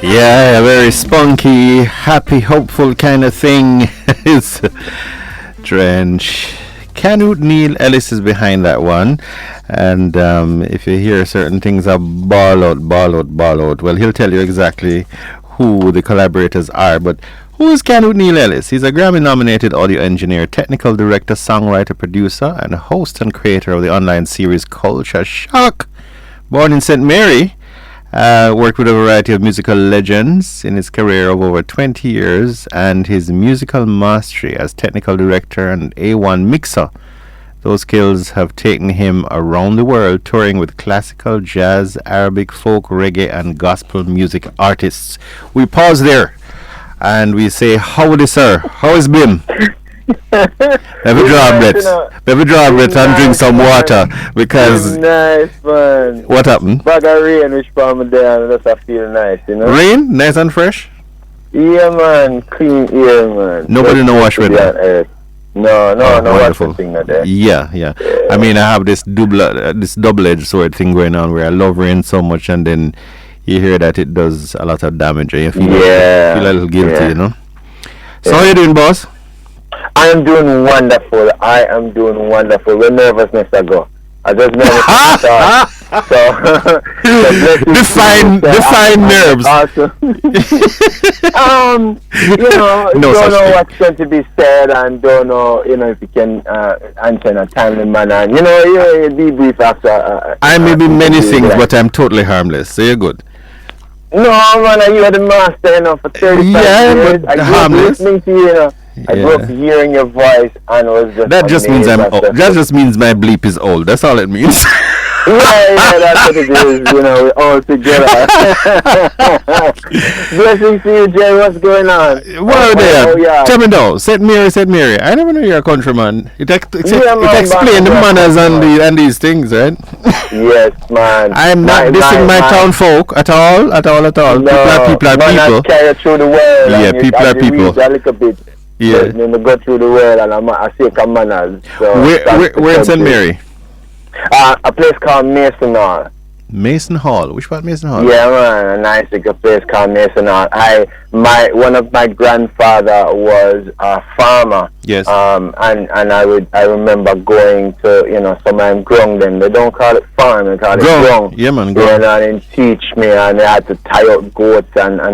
Yeah, a very spunky, happy, hopeful kind of thing. It's Trench. Canute Neil Ellis is behind that one. And if you hear certain things are ball out, ball out, ball out, well, he'll tell you exactly who the collaborators are. But who is Canute Neil Ellis? He's a Grammy-nominated audio engineer, technical director, songwriter, producer, and host and creator of the online series Culture Shock. Born in St. Mary, worked with a variety of musical legends in his career of over 20 years, and his musical mastery as technical director and A1 mixer. Those skills have taken him around the world, touring with classical, jazz, Arabic, folk, reggae, and gospel music artists. We pause there and we say, how is sir? How is Bim? Every draw breath and drink some water because nice man. What happened? Bag of rain which palm me there and that's I feel nice, you know. Rain? Nice and fresh? Yeah man, clean air man. Nobody no wash with that. No wonderful. wash thing not there. Yeah. I mean I have this double-edged sword thing going on where I love rain so much and then you hear that it does a lot of damage and you feel a little guilty, you know. So how you doing, boss? I am doing wonderful. Where nervousness I go. I just nervous. So define nerves. Awesome. Don't know what's going to be said and don't know, if you can answer in a timely manner. You debrief after. I may be many things, but I'm totally harmless. So you're good. No, man, you are the master, for 35 years. But I harmless. Listening to you, I grew up hearing your voice and was just that just means that just means my bleep is old. That's all it means. yeah, that's what it is, we're all together. Blessings to you, Jerry. What's going on? Yeah. Tell me now, St. Mary. I never knew you're a countryman. It explains the manners and these things, right? Yes, man. I'm not dissing my town folk at all. No, people are people. Carry through the world. Yeah, people are people. A little bit. Yeah. Go through the world and I say come manners. So where in St. Mary? A place called Mason Hall. Mason Hall. Which part Mason Hall? Yeah, man, a nice little place called Mason Hall. One of my grandfather was a farmer. Yes. And I remember going to somewhere in Grung. Then they don't call it farm, they call it Grung. Yeah, man, Grung. And teach me, and they had to tie out goats, and I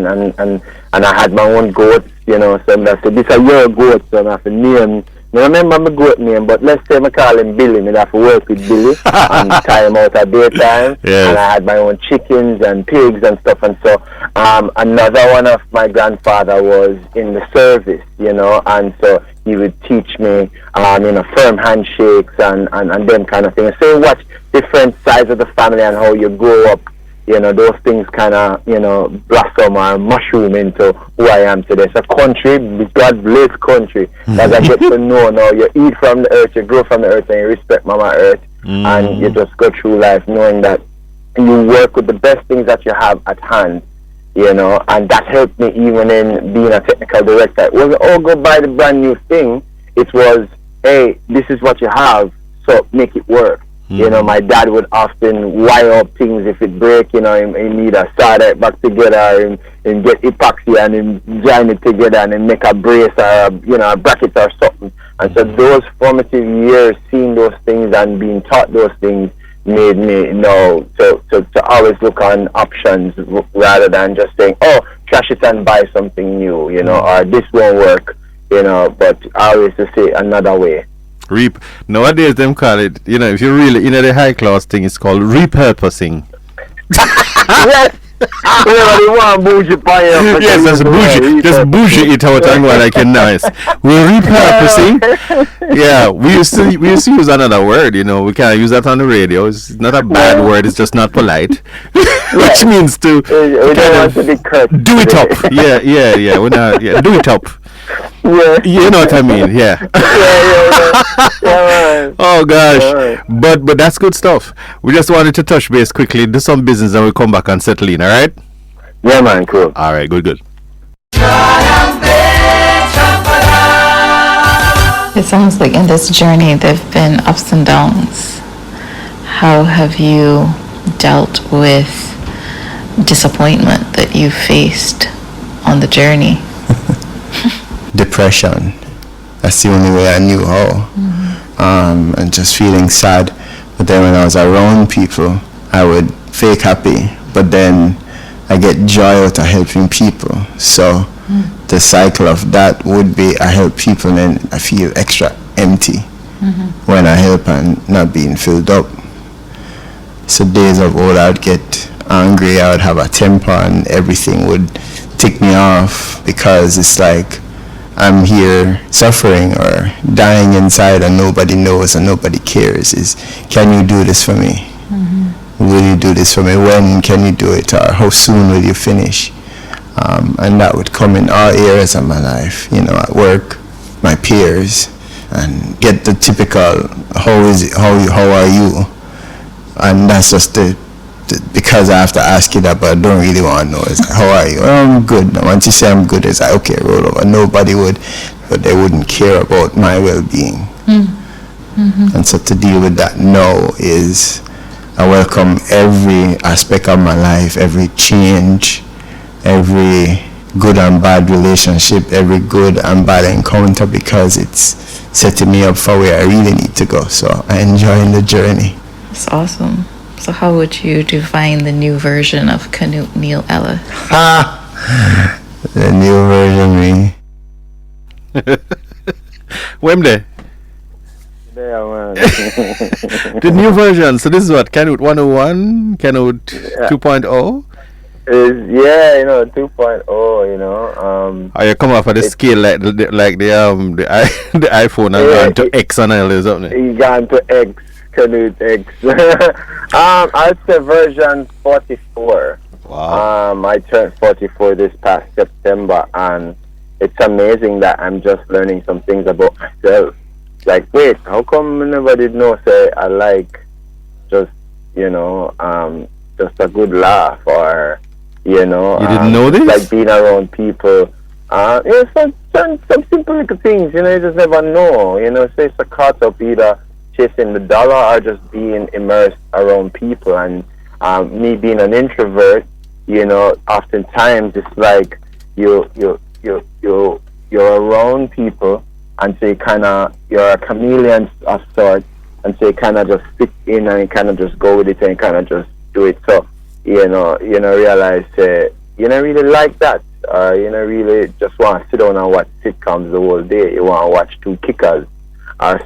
had my own goats. So I said, "This are your goats," and I have to name. I remember my goat name, but let's say I call him Billy. I have to work with Billy and tie him out at daytime. Yes. And I had my own chickens and pigs and stuff. And so another one of my grandfather was in the service, and so he would teach me, firm handshakes and them kind of things. So you watch different sides of the family and how you grow up. Those things kind of, blossom or mushroom into who I am today. It's a country, God bless country, that I get to know now. You eat from the earth, you grow from the earth, and you respect Mama Earth, and you just go through life knowing that you work with the best things that you have at hand, and that helped me even in being a technical director. It wasn't all go buy the brand new thing. It was, hey, this is what you have, so make it work. My dad would often wire up things if it break, he need a solder it back together and get epoxy and him join it together and then make a brace or a bracket or something. And so those formative years, seeing those things and being taught those things made me know to always look on options rather than just saying, oh, trash it and buy something new, or this won't work, but always to say another way. Nowadays them call it, if you really the high class thing, it's called repurposing. Yes. Yes, that's bougie. Just bougie it out and go like a nice. We're repurposing. Yeah, we used to use another word. We can't use that on the radio. It's not a bad word. It's just not polite, which means to kind of do it up. Yeah. We're not. Yeah, do it up. Yeah. You know what I mean? Yeah. Yeah. Oh gosh, but that's good stuff. We just wanted to touch base quickly, do some business, and we'll come back and settle in. All right? Yeah, man. Cool. All right. Good. It sounds like in this journey there've been ups and downs. How have you dealt with disappointment that you faced on the journey? Depression. That's the only way I knew how. And just feeling sad. But then when I was around people, I would fake happy, but then I get joy out of helping people. So the cycle of that would be I help people and then I feel extra empty when I help and not being filled up. So days of old, I'd get angry, I would have a temper, and everything would tick me off because it's like I'm here suffering or dying inside and nobody knows and nobody cares. Can you do this for me? Will you do this for me? When can you do it? Or how soon will you finish? And that would come in all areas of my life, at work, my peers, and get the typical, how is it, how are you? And that's just because I have to ask you that, but I don't really want to know. It's like, how are you? Oh, I'm good. Once you say I'm good, it's like, okay, roll over. Nobody would, but they wouldn't care about my well-being. And so to deal with that now is I welcome every aspect of my life, every change, every good and bad relationship, every good and bad encounter, because it's setting me up for where I really need to go. So I enjoy the journey. That's awesome. So how would you define the new version of Canute Neil Ellis? The new version me. Wembley. Yeah, man. The new version. So this is what, Canute 101, Canute 2.0? Yeah, 2.0, Are you come off of the scale like the iPhone and gone to X and all, isn't it? You gone to X, Canute X. I'd say version 44. Wow. I turned 44 this past September, and it's amazing that I'm just learning some things about myself. Like, wait, how come I never did know, say, I like just, just a good laugh, or, You didn't know this? like being around people. Some simple little things, you just never know. Say it's a caught up either chasing the dollar or just being immersed around people. And me being an introvert, oftentimes it's like you're around people, and so you're a chameleon of sorts, and so you kind of just fit in and you kind of just go with it and kind of just do it. So realize you don't really like that, or you don't really just want to sit down and watch sitcoms the whole day. You want to watch two kickers or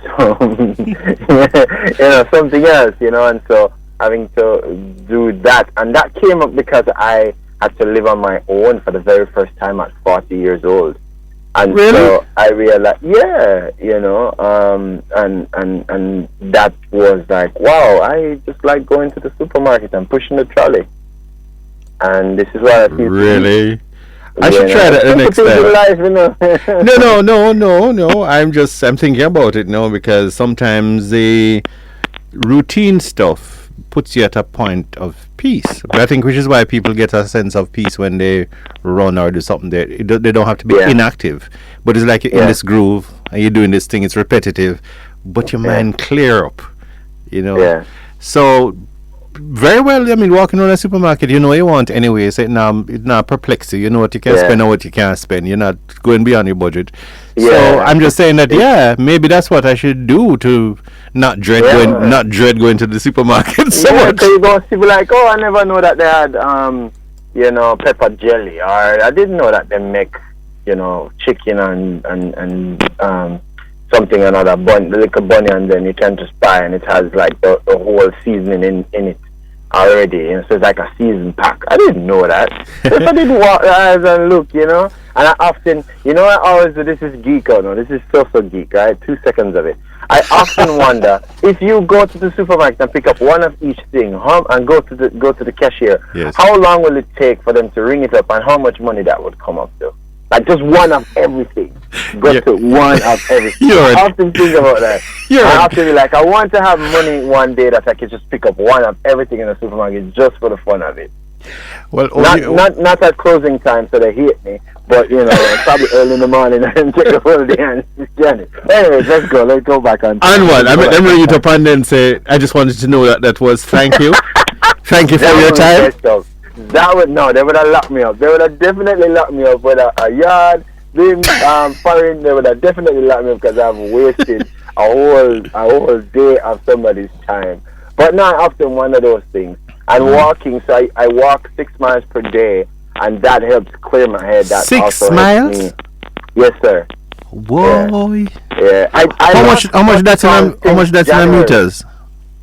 something else, and so having to do that, and that came up because I had to live on my own for the very first time at 40 years old. And really? So I realized, and that was like, wow, I just like going to the supermarket and pushing the trolley. And this is what I feel. Really? I should try that the next time. No. I'm thinking about it now, because sometimes the routine stuff puts you at a point of peace. But I think which is why people get a sense of peace when they run or do something. They don't have to be inactive, but it's like you're in this groove and you're doing this thing. It's repetitive, but your mind clear up. So very well. I mean, walking around a supermarket, you want anyway. So it not perplex you. You know what you can spend and what you can't spend. You're not going beyond your budget. So I'm just saying that maybe that's what I should do to not dread going to the supermarket so much. So you go see like, oh, I never know that they had pepper jelly, or I didn't know that they make chicken and something another like a bunny, and then you can just buy and it has like the whole seasoning in it already, so it's like a season pack. I didn't know that. So I didn't walk eyes and look, and I often, I always do, this is geek or no, this is so geek, right? 2 seconds of it. I often wonder if you go to the supermarket and pick up one of each thing, and go to the cashier, how long will it take for them to ring it up, and how much money that would come up to? Like just one of everything. Go to one of everything. I often think about that. I often be like, I want to have money one day that I can just pick up one of everything in the supermarket just for the fun of it. Well, not at closing time, so they hate me. But probably early in the morning and take the whole day and journey. Anyways, let's go back on. And what? I mean, let me ring it up and then say, I just wanted to know that was thank you. Thank you for your time. That would no. They would have locked me up. They would have definitely locked me up with a yard being foreign. They would have definitely locked me up because I've wasted a whole day of somebody's time. But not often one of those things. And walking, so I walk 6 miles per day, and that helps clear my head. That 6 also miles? helps me. Yes, sir. Whoa. Yeah. How much that's in meters?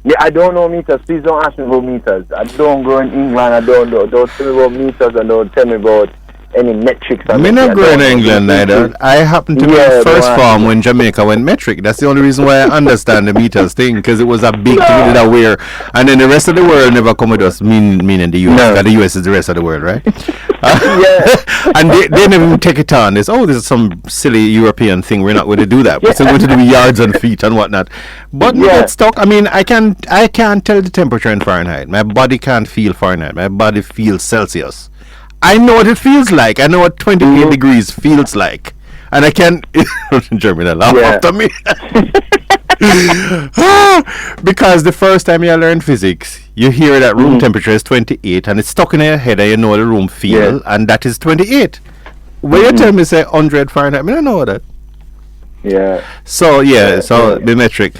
Yeah, I don't know meters. Please don't ask me about meters. I don't go in England. I don't know. Don't tell me about meters, and don't tell me about any metrics. Me not going to England either. I happened to be in first form when Jamaica went metric. That's the only reason why I understand the meters thing, because it was a big thing that we're, and then the rest of the world never come with us, meaning the US. Because the US is the rest of the world, right? And they never even take it on. This is some silly European thing. We're not going to do that. We're still going to do yards and feet and whatnot. But let's talk. I mean, I can't tell the temperature in Fahrenheit. My body can't feel Fahrenheit. My body feels Celsius. I know what it feels like. I know what 28 degrees feels like. And I can't... Jeremy, laugh after me. Because the first time you learn physics, you hear that room temperature is 28 and it's stuck in your head and you know the room feel, and that is 28. When you tell me, say, 100 Fahrenheit, I don't know that. Yeah. So, the metric.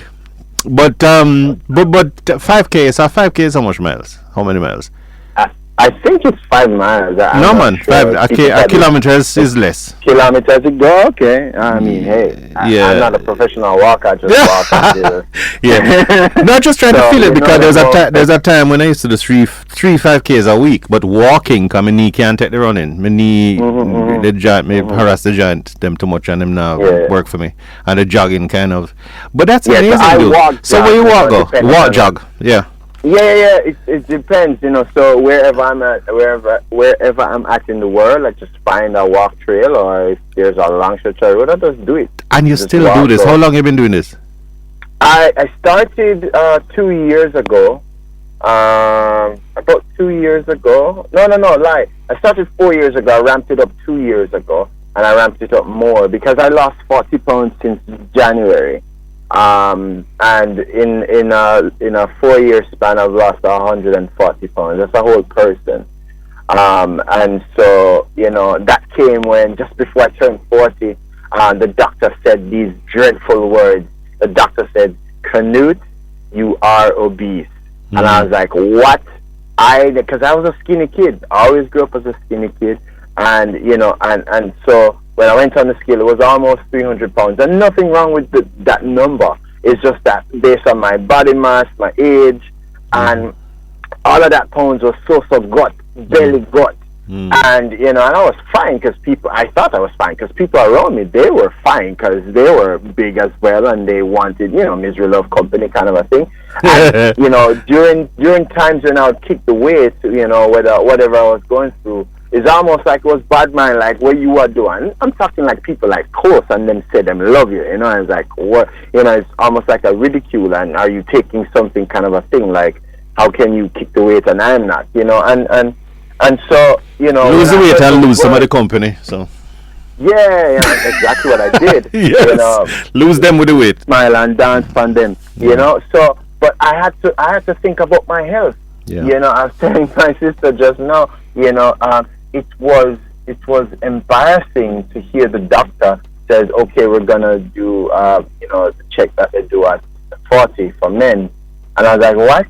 But 5K, so 5K is how much miles? How many miles? I think it's 5 miles. No, man. Sure. A kilometer is less. Kilometers ago? Okay. I mean, hey. I'm not a professional walker. I just walk until... Not just trying to feel it, because there's a time when I used to do 5Ks a week, but walking, because my knee can't take the running. My knee, the joint, may harass the joint, them too much, and them now work for me. And the jogging kind of. But that's amazing, so where you walk, go? Walk, jog. Yeah. Yeah. It depends, So wherever I'm at in the world, I just find a walk trail, or if there's a long stretch of road, I just do it. And you still do this? How long have you been doing this? I started 2 years ago. About 2 years ago. No, lie. I started 4 years ago. I ramped it up 2 years ago, and I ramped it up more because I lost 40 pounds since January. And in a 4 year span, I've lost 140 pounds. That's a whole person. And so, that came when, just before I turned 40, the doctor said these dreadful words. The doctor said, "Canute, you are obese." And I was like, what? Because I was a skinny kid. I always grew up as a skinny kid. And, and so when I went on the scale, it was almost 300 pounds. And nothing wrong with that number. It's just that based on my body mass, my age, and all of that pounds was so gut, belly gut. And, and I was fine because I thought I was fine because people around me, they were fine because they were big as well and they wanted, misery love company kind of a thing. And, during times when I would kick the weight, whatever I was going through, it's almost like it was bad mind, like what you are doing. I'm talking like people like close and then say them love you, and it's like what, it's almost like a ridicule, and are you taking something kind of a thing, like how can you kick the weight and I'm not, and so, lose the weight and lose some of the company, so. Yeah, exactly what I did. Yes. Lose them with the weight. Smile and dance on them, so, but I had to think about my health. I was telling my sister just now, it was embarrassing to hear the doctor says, okay, we're gonna do the check that they do at 40 for men, and I was like, what?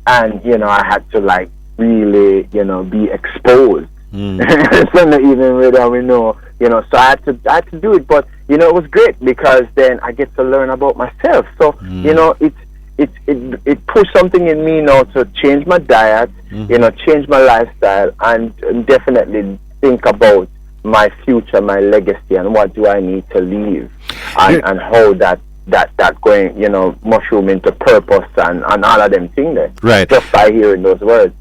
And I had to like really be exposed. So not even really we know, so I had to do it, but it was great because then I get to learn about myself. So it pushed something in me now to change my diet, change my lifestyle, and definitely think about my future, my legacy, and what do I need to leave, and how that going, mushroom into purpose and all of them things there. Right. Just by hearing those words.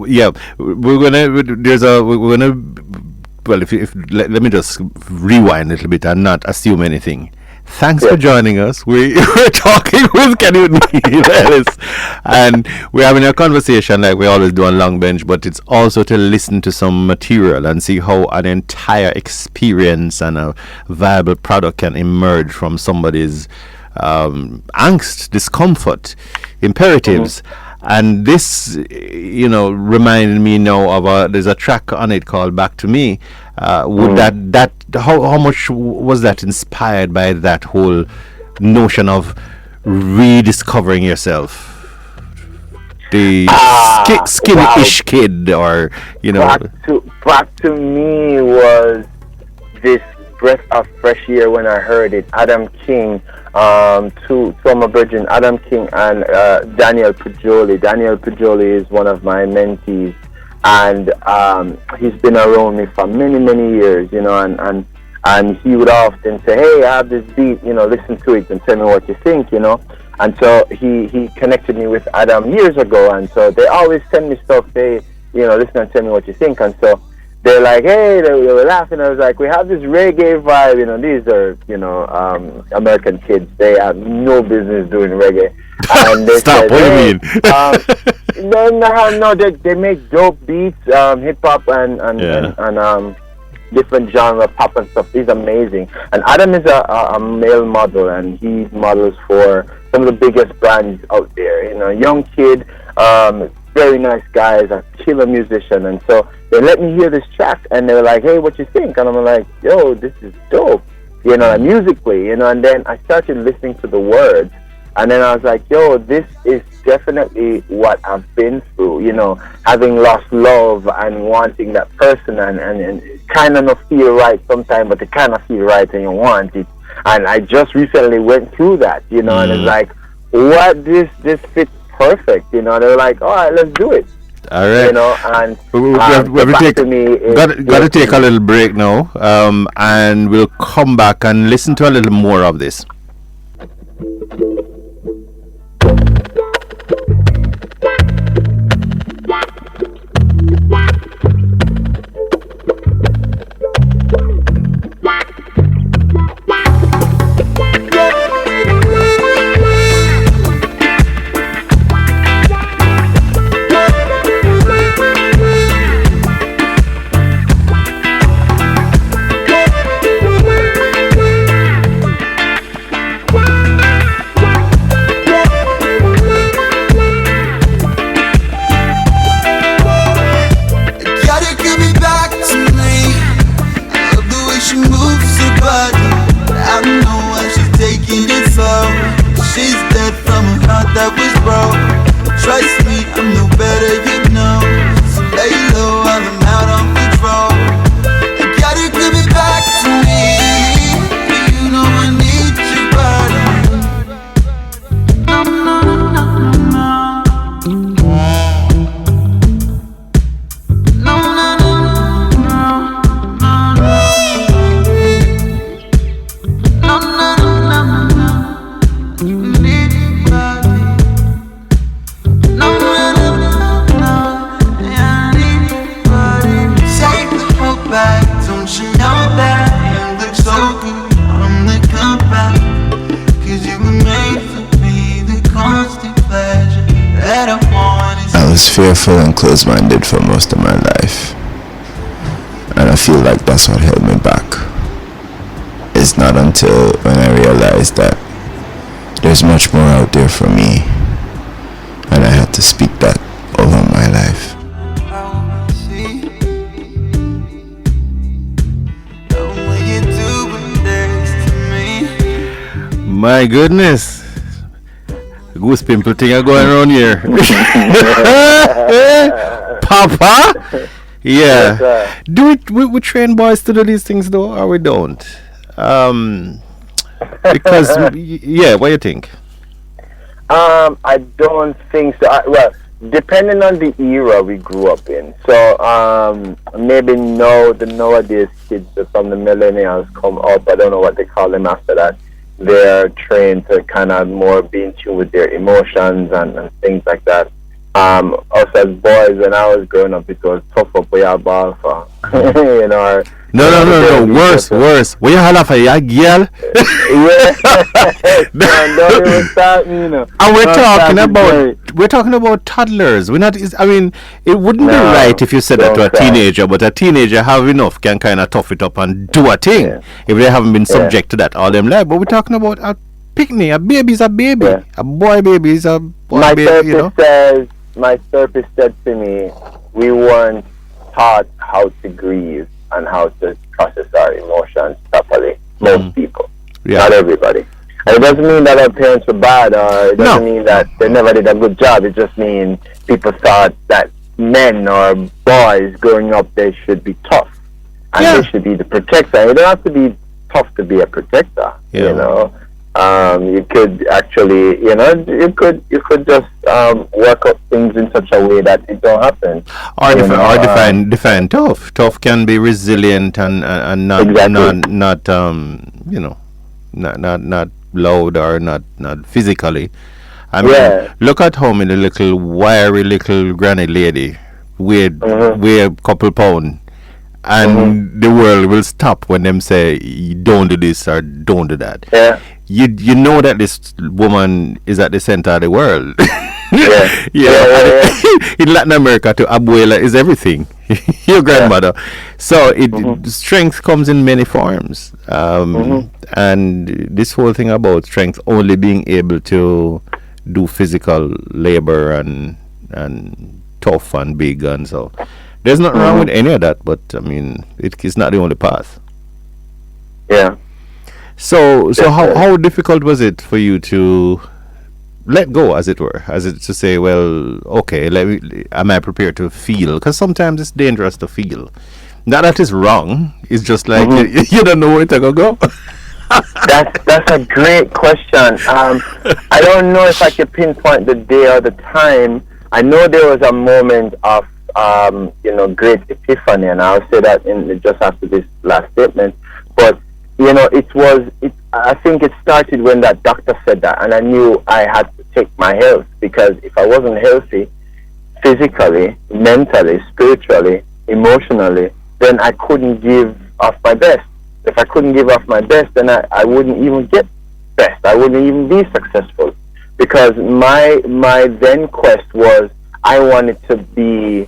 Yeah, let me just rewind a little bit and not assume anything. Thanks for joining us. We're talking with Canute Ellis, and we're having a conversation like we always do on Long Bench, but it's also to listen to some material and see how an entire experience and a viable product can emerge from somebody's angst, discomfort, imperatives. And this, reminded me now of there's a track on it called "Back to Me." Would how much was that inspired by that whole notion of rediscovering yourself? The skinny-ish kid, or Back to Me was this breath of fresh air when I heard it. Adam King, to my brethren, Adam King and Daniel Pujoli. Daniel Pujoli is one of my mentees, and he's been around me for many, many years, and he would often say, "Hey, I have this beat, listen to it and tell me what you think, And so he connected me with Adam years ago, and so they always send me stuff. They, listen and tell me what you think. And so they're like, hey, they were laughing. I was like, we have this reggae vibe. These are, American kids. They have no business doing reggae. And they Stop. Said, what hey, do you mean? no. They make dope beats, hip hop and different genre pop and stuff. He's amazing. And Adam is a male model, and he models for some of the biggest brands out there. Young kid, very nice guy, is a killer musician. And so they let me hear this track, and they were like, hey, what you think? And I'm like, yo, this is dope, musically, and then I started listening to the words, and then I was like, yo, this is definitely what I've been through, having lost love and wanting that person, and kind of not feel right sometimes, but it kind of feel right and you want it. And I just recently went through that, and it's like, what, this fits perfect, They were like, all right, let's do it. All right. And we have to take a little break now, and we'll come back and listen to a little more of this. Fearful and closed-minded for most of my life, and I feel like that's what held me back. It's not until when I realized that there's much more out there for me, and I had to speak that over my life. My goodness, goose pimple thing are going around here. Papa? Yeah. Yes, do it. We train boys to do these things though, or we don't? Because what do you think? I don't think so. Well, depending on the era we grew up in. So maybe the nowadays kids from the millennials come up. I don't know what they call them after that. They're trained to kind of more be in tune with their emotions and things like that. Us as boys, when I was growing up, it was tough up with your ball for, No. Worse. When you holler for your girl. Yeah. Don't even start me, And we're talking about toddlers. We're not. I mean, it wouldn't be right if you said that to a teenager, but a teenager have enough can kind of tough it up and do a thing if they haven't been subject to that all them life. But we're talking about a picnic. A baby's a baby. A boy baby is a boy My baby. therapist says my therapist said to me, we weren't taught how to grieve and how to process our emotions properly. Most people, not everybody. And it doesn't mean that our parents were bad, or it doesn't mean that they never did a good job. It just means people thought that men or boys growing up, they should be tough and they should be the protector. You don't have to be tough to be a protector. You know, you could actually, you know, you could just work out things in such a way that it don't happen. Or define tough. Tough can be resilient and not you know, not loud or not physically. I mean, look at how many little wiry little granny lady weigh a couple pound, and the world will stop when them say don't do this or don't do that. You know that this woman is at the center of the world. In Latin America, to abuela is everything. Your grandmother. So strength comes in many forms, and this whole thing about strength only being able to do physical labor and tough and big, and so there's nothing wrong with any of that, but I mean it's not the only path. So how difficult was it for you to let go, as it were, to say, well, okay, am I prepared to feel? Because sometimes it's dangerous to feel. Not that it's wrong, it's just like you don't know where to go. That's a great question. I don't know if I could pinpoint the day or the time. I know there was a moment of great epiphany, and I'll say that just after this last statement. But I think it started when that doctor said that, and I knew I had to take my health, because if I wasn't healthy physically, mentally, spiritually, emotionally, then I couldn't give off my best. If I couldn't give off my best, then I wouldn't even get best. I wouldn't even be successful, because my then quest was, I wanted to be,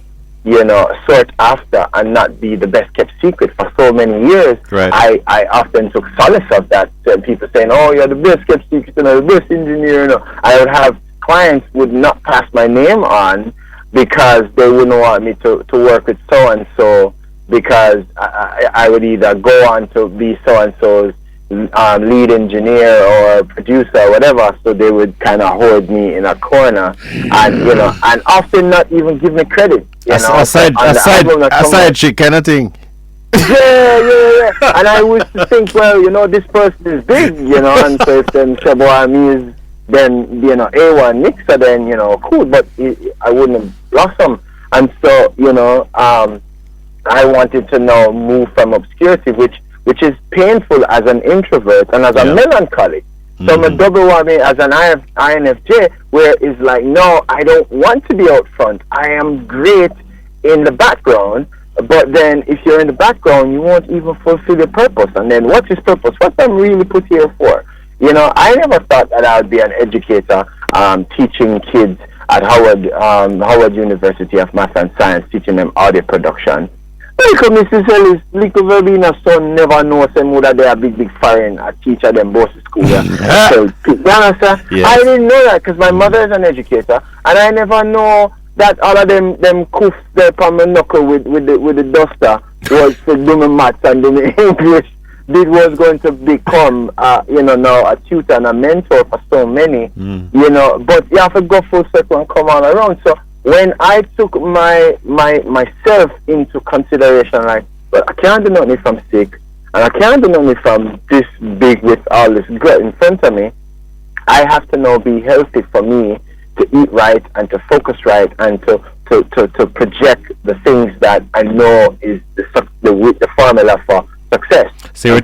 sought after and not be the best kept secret for so many years. Right. I often took solace of that. People saying, "Oh, you're the best kept secret, the best engineer." I would have clients would not pass my name on because they wouldn't want me to work with so and so, because I would either go on to be so and so's lead engineer or producer or whatever. So they would kind of hold me in a corner, and and often not even give me credit. Aside chick kind of thing. Yeah. And I used to think, well, this person is big, and so if them Shabuami is then, A1 mixer, then, cool, but I wouldn't have blossomed. And so, I wanted to now move from obscurity, which is painful as an introvert and as a melancholic. So I'm a double whammy as an INFJ, where it's like, no, I don't want to be out front. I am great in the background, but then if you're in the background, you won't even fulfill your purpose. And then what's his purpose? What I'm really put here for? I never thought that I would be an educator, teaching kids at Howard University of Math and Science, teaching them audio production. Because Mrs. Ellis, little Verbina's son never knows them would have a big foreign a teacher them both school. So, I didn't know that because my mother is an educator, and I never know that all of them coofs there on my knuckle with the duster was to do my maths and do my English. This was going to become now a tutor and a mentor for so many. But you have to go full circle and come all around. So when I took myself into consideration, like, well, I can't do nothing if I'm sick, and I can't do nothing if I'm this big with all this grit in front of me. I have to now be healthy for me to eat right and to focus right and to project the things that I know is the formula for success. So you're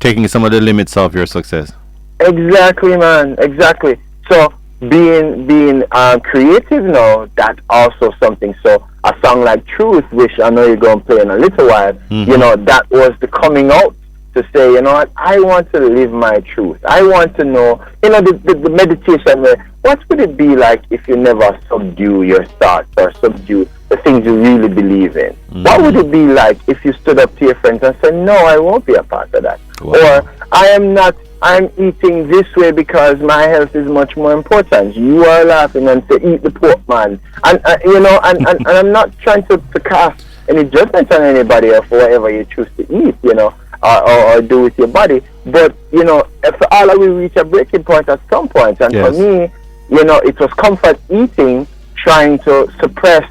taking some of the limits of your success. Exactly, man. Exactly. So being creative now, that's also something. So a song like Truth, which I know you're going to play in a little while, that was the coming out to say, you know what, I want to live my truth. I want to know, the meditation where, what would it be like if you never subdue your thoughts or subdue the things you really believe in? What would it be like if you stood up to your friends and said, no, I won't be a part of that? Wow. Or I am not I'm eating this way because my health is much more important. You are laughing and say, eat the pork, man. And and I'm not trying to cast any judgment on anybody or for whatever you choose to eat, or do with your body. But, for all of we reach a breaking point at some point. And Yes. for me, it was comfort eating, trying to suppress,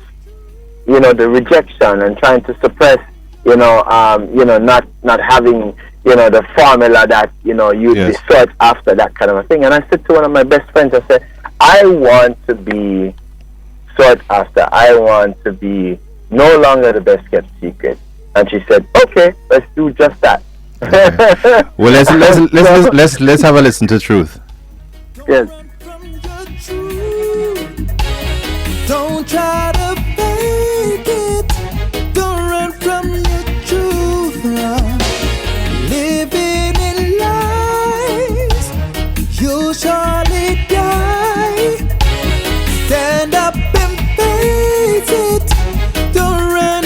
the rejection and trying to suppress, not having, the formula that, you Yes. search after, that kind of a thing. And I said to one of my best friends, I said, I want to be sought after. I want to be no longer the best kept secret. And she said, okay, let's do just that. Okay. Well, let's have a listen to Truth. Yes. Don't try to fake it. Don't run from your truth. Living in lies, you'll surely die. Stand up and face it. Don't run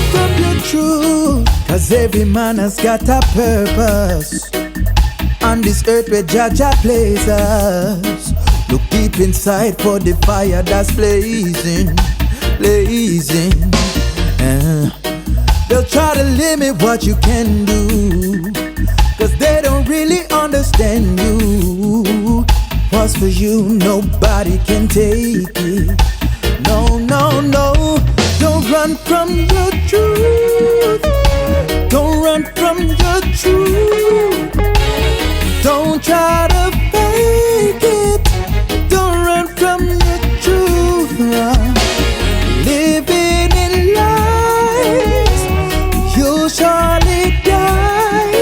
from your truth. 'Cause every man has got a purpose. On this earth where Jaja places us. Look deep inside for the fire that's blazing. They'll try to limit what you can do, 'cause they don't really understand you. What's for you, nobody can take it. No, don't run from your truth. Don't run from your truth. Don't try to fake it. Don't run from your truth. Living in lies, you'll surely die.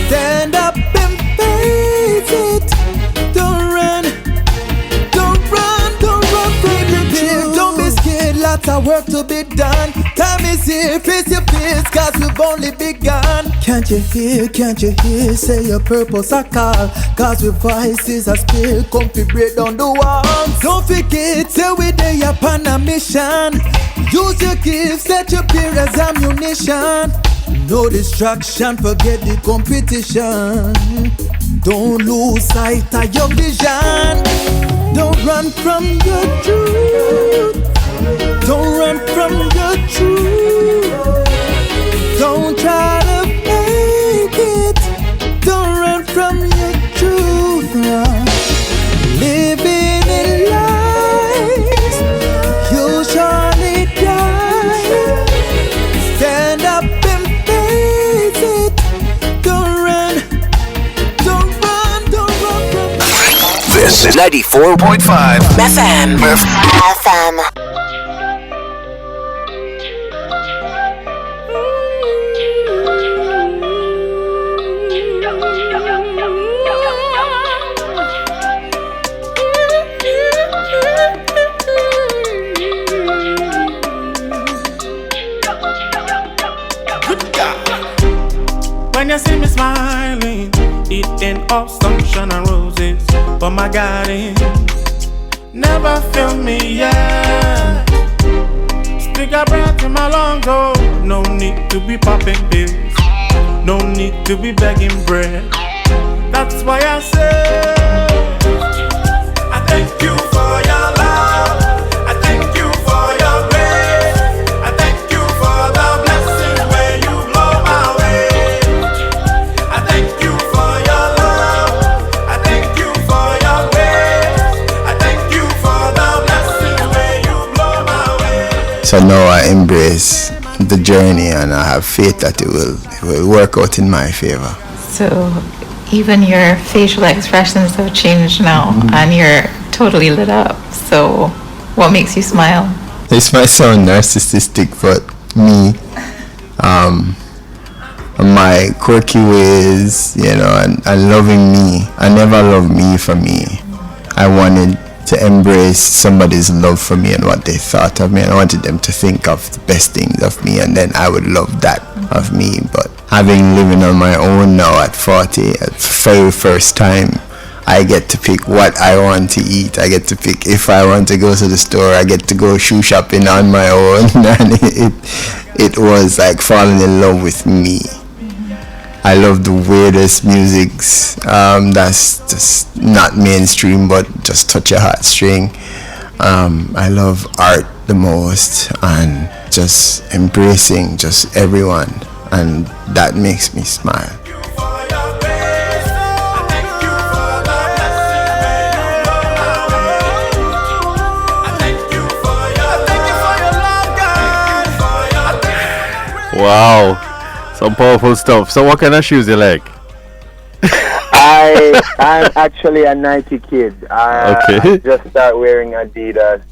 Stand up and face it. Don't run from your truth. Don't be scared, lots of work to be done. Time is here, face your fears, 'cause we've only begun. Can't you hear, say your purpose I call. 'Cause with voices I speak, come to break down the walls. Don't forget, say we there upon a mission. Use your gifts, let your peer as ammunition. No distraction, forget the competition. Don't lose sight of your vision. Don't run from your truth. Don't run from your truth. Don't try to fake it. Don't run from your truth. Living in lies, you'll surely die. Stand up and face it. Don't run from. This is 94.5 FM. When you see me smiling, eating up sunshine and roses, but my garden never feel me yet. Stick a breath in my lungs, oh. No need to be popping pills, no need to be begging bread. That's why I say I thank you for your love, I thank you for your grace, I thank you for the blessing where you blow my way. I thank you for your love, I thank you for your grace, I thank you for the blessing where you blow my way. So now I embrace the journey, and I have faith that it will work out in my favor. So even your facial expressions have changed now, and you're totally lit up. So what makes you smile? This might sound narcissistic, but me, my quirky ways, and loving me. I never loved me for me. I wanted to embrace somebody's love for me and what they thought of me. I wanted them to think of the best things of me, and then I would love that of me. But having living on my own now at 40, at the very first time, I get to pick what I want to eat. I get to pick if I want to go to the store. I get to go shoe shopping on my own. And it was like falling in love with me. I love the weirdest musics that's just not mainstream but just touch your heartstring. I love art the most and just embracing just everyone, and that makes me smile. Wow, some powerful stuff. So what kind of shoes you like? I'm actually a Nike kid. Okay. I just start wearing Adidas.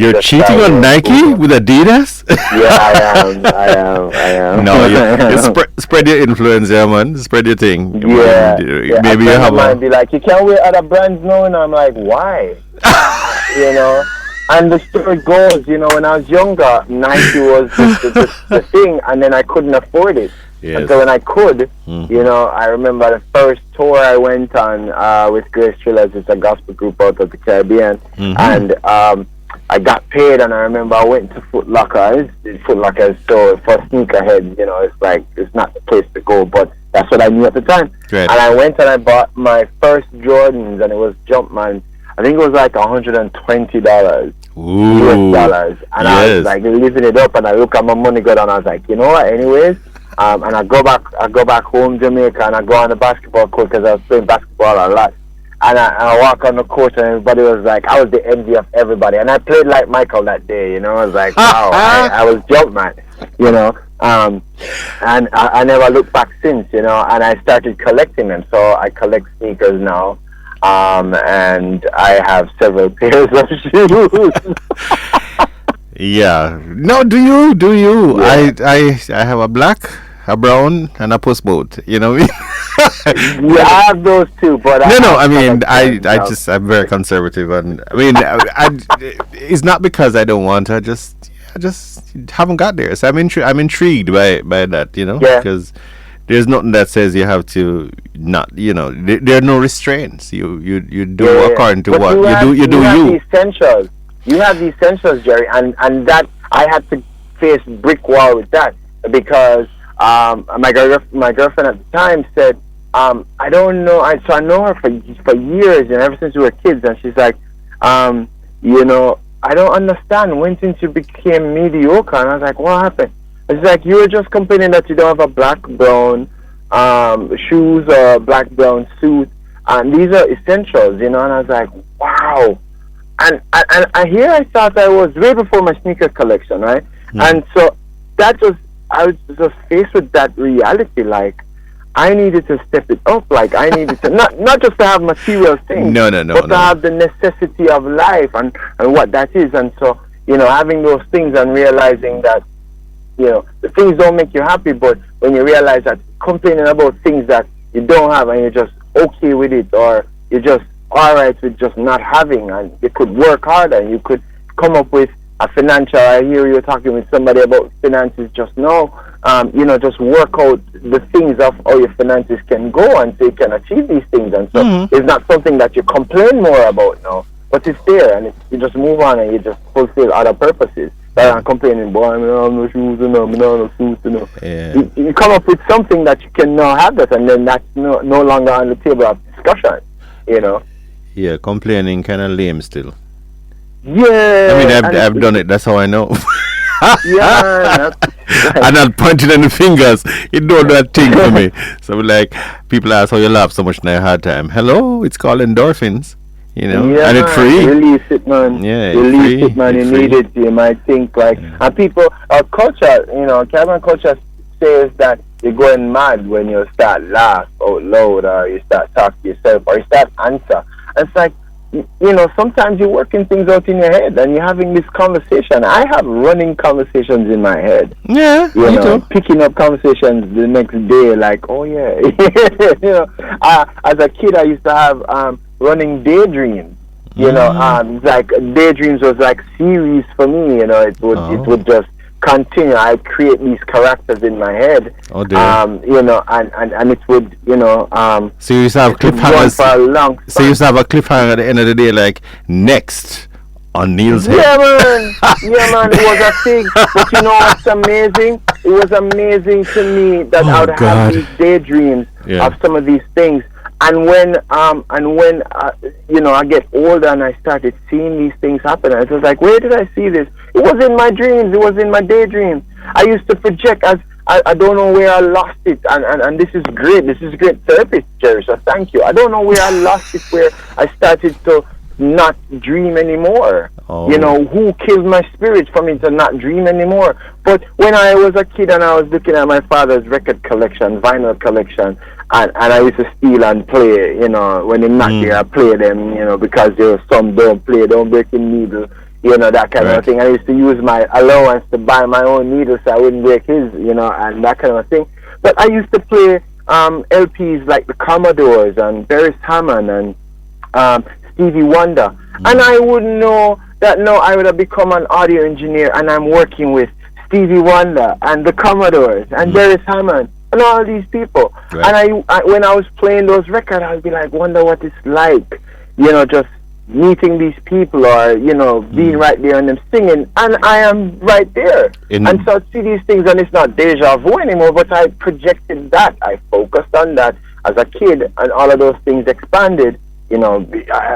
You're cheating on Nike with Adidas? Yeah, I am. No, you spread your influence, yeah, man. Spread your thing. Yeah. Maybe you have might be like, you can't wear other brands now, and I'm like, why? You know. And the story goes, you know, when I was younger, Nike was the thing, and then I couldn't afford it. Yes. And so when I could, you know, I remember the first tour I went on with Grace Trillers. It's a gospel group out of the Caribbean. And I got paid, and I remember I went to Foot Locker. Foot Locker is so, for sneakerheads, you know, it's like, it's not the place to go, but that's what I knew at the time. Great. And I went and I bought my first Jordans, and it was Jumpman. I think it was like $120. Ooh, US dollars, and I was like living it up, and I look at my money go down. I was like, you know what? Anyways, and I go back home Jamaica, and I go on the basketball court because I was playing basketball a lot. And I walk on the court, and everybody was like, I was the envy of everybody, and I played like Michael that day. You know, I was like, wow, I was Jumpman. You know, and I never looked back since. You know, and I started collecting them. So I collect sneakers now. And I have several pairs of shoes. Yeah. No, do you? Yeah. I have a black, a brown, and a puss boot. You know what I mean? Yeah, I have those too, but I'm very conservative, and I mean, it's not because I don't want. I just haven't got there. So I'm intrigued by that. You know, because there's nothing that says you have to not, you know, there are no restraints. You do according to but what you do. You have the essentials. You have the essentials, Gerry, and that I had to face brick wall with that because my girlfriend at the time said, I don't know. I know her for years, and ever since we were kids, and she's like, you know, I don't understand when since you became mediocre. And I was like, what happened? It's like, you were just complaining that you don't have a black brown shoes or a black brown suit, and these are essentials, you know. And I was like, wow. And I thought I was way before my sneaker collection, right? And so I was just faced with that reality, like I needed to step it up, like I needed to not just to have material things, but to have the necessity of life and what that is. And so, you know, having those things and realizing that, you know, the things don't make you happy, but when you realize that complaining about things that you don't have and you're just okay with it, or you're just alright with just not having, and you could work harder and you could come up with a financial, I hear you talking with somebody about finances just now, you know, just work out the things of how your finances can go and so you can achieve these things. And so it's not something that you complain more about now, but it's there, and you just move on and you just fulfill other purposes. Rather than complaining, boy, I don't have no shoes, I don't have no suits, you know. Yeah. You come up with something that you can now have that, and then that's no longer on the table of discussion, you know. Yeah, complaining kind of lame still. Yeah. I mean, I've done it. That's how I know. Yeah. I'm not pointing any fingers. You know that thing for me. So like, people ask how you laugh so much in a hard time. Hello, it's called endorphins. You know, and it's free. Release it, man. Yeah, release it, man. You need it. You might think like, and people, our culture, you know, Caribbean culture says that you're going mad when you start laugh out loud, or you start talk to yourself, or you start answer. It's like, you know, sometimes you're working things out in your head, and you're having this conversation. I have running conversations in my head. Yeah, you know, too. Picking up conversations the next day, like, oh yeah, you know. As a kid, I used to have running daydreams. You know, like daydreams was like series for me. You know, it would just continue. I'd create these characters in my head. Oh dear. You know, and it would, you know, so you used to have cliffhangers for a long time. So you used to have a cliffhanger at the end of the day, like next on Neil's head. Yeah, man. Yeah, man. It was a thing. But you know what's amazing? it was amazing to me that I would have these daydreams of some of these things. And when you know, I get older and I started seeing these things happen, and it was like, where did I see this? It was in my dreams. It was in my daydreams. I used to project as I don't know where I lost it, and this is great. This is great therapy, Gerry. So thank you. I don't know where I lost it, where I started to not dream anymore. You know, who killed my spirit for me to not dream anymore? But when I was a kid and I was looking at my father's record collection, vinyl collection, and I used to steal and play, you know, when they're not there, I play them, you know, because there was some don't break the needle, you know, that kind of thing. I used to use my allowance to buy my own needle so I wouldn't break his, you know, and that kind of thing. But I used to play LPs like the Commodores and Barry Hammond and Stevie Wonder. And I wouldn't know that I would have become an audio engineer and I'm working with Stevie Wonder and the Commodores and Barry Hammond and all these people. And I when I was playing those records, I would be like, wonder what it's like, you know, just meeting these people or, you know, being right there and them singing, and I am right there. And so I see these things, and it's not deja vu anymore, but I projected that. I focused on that as a kid, and all of those things expanded. You know,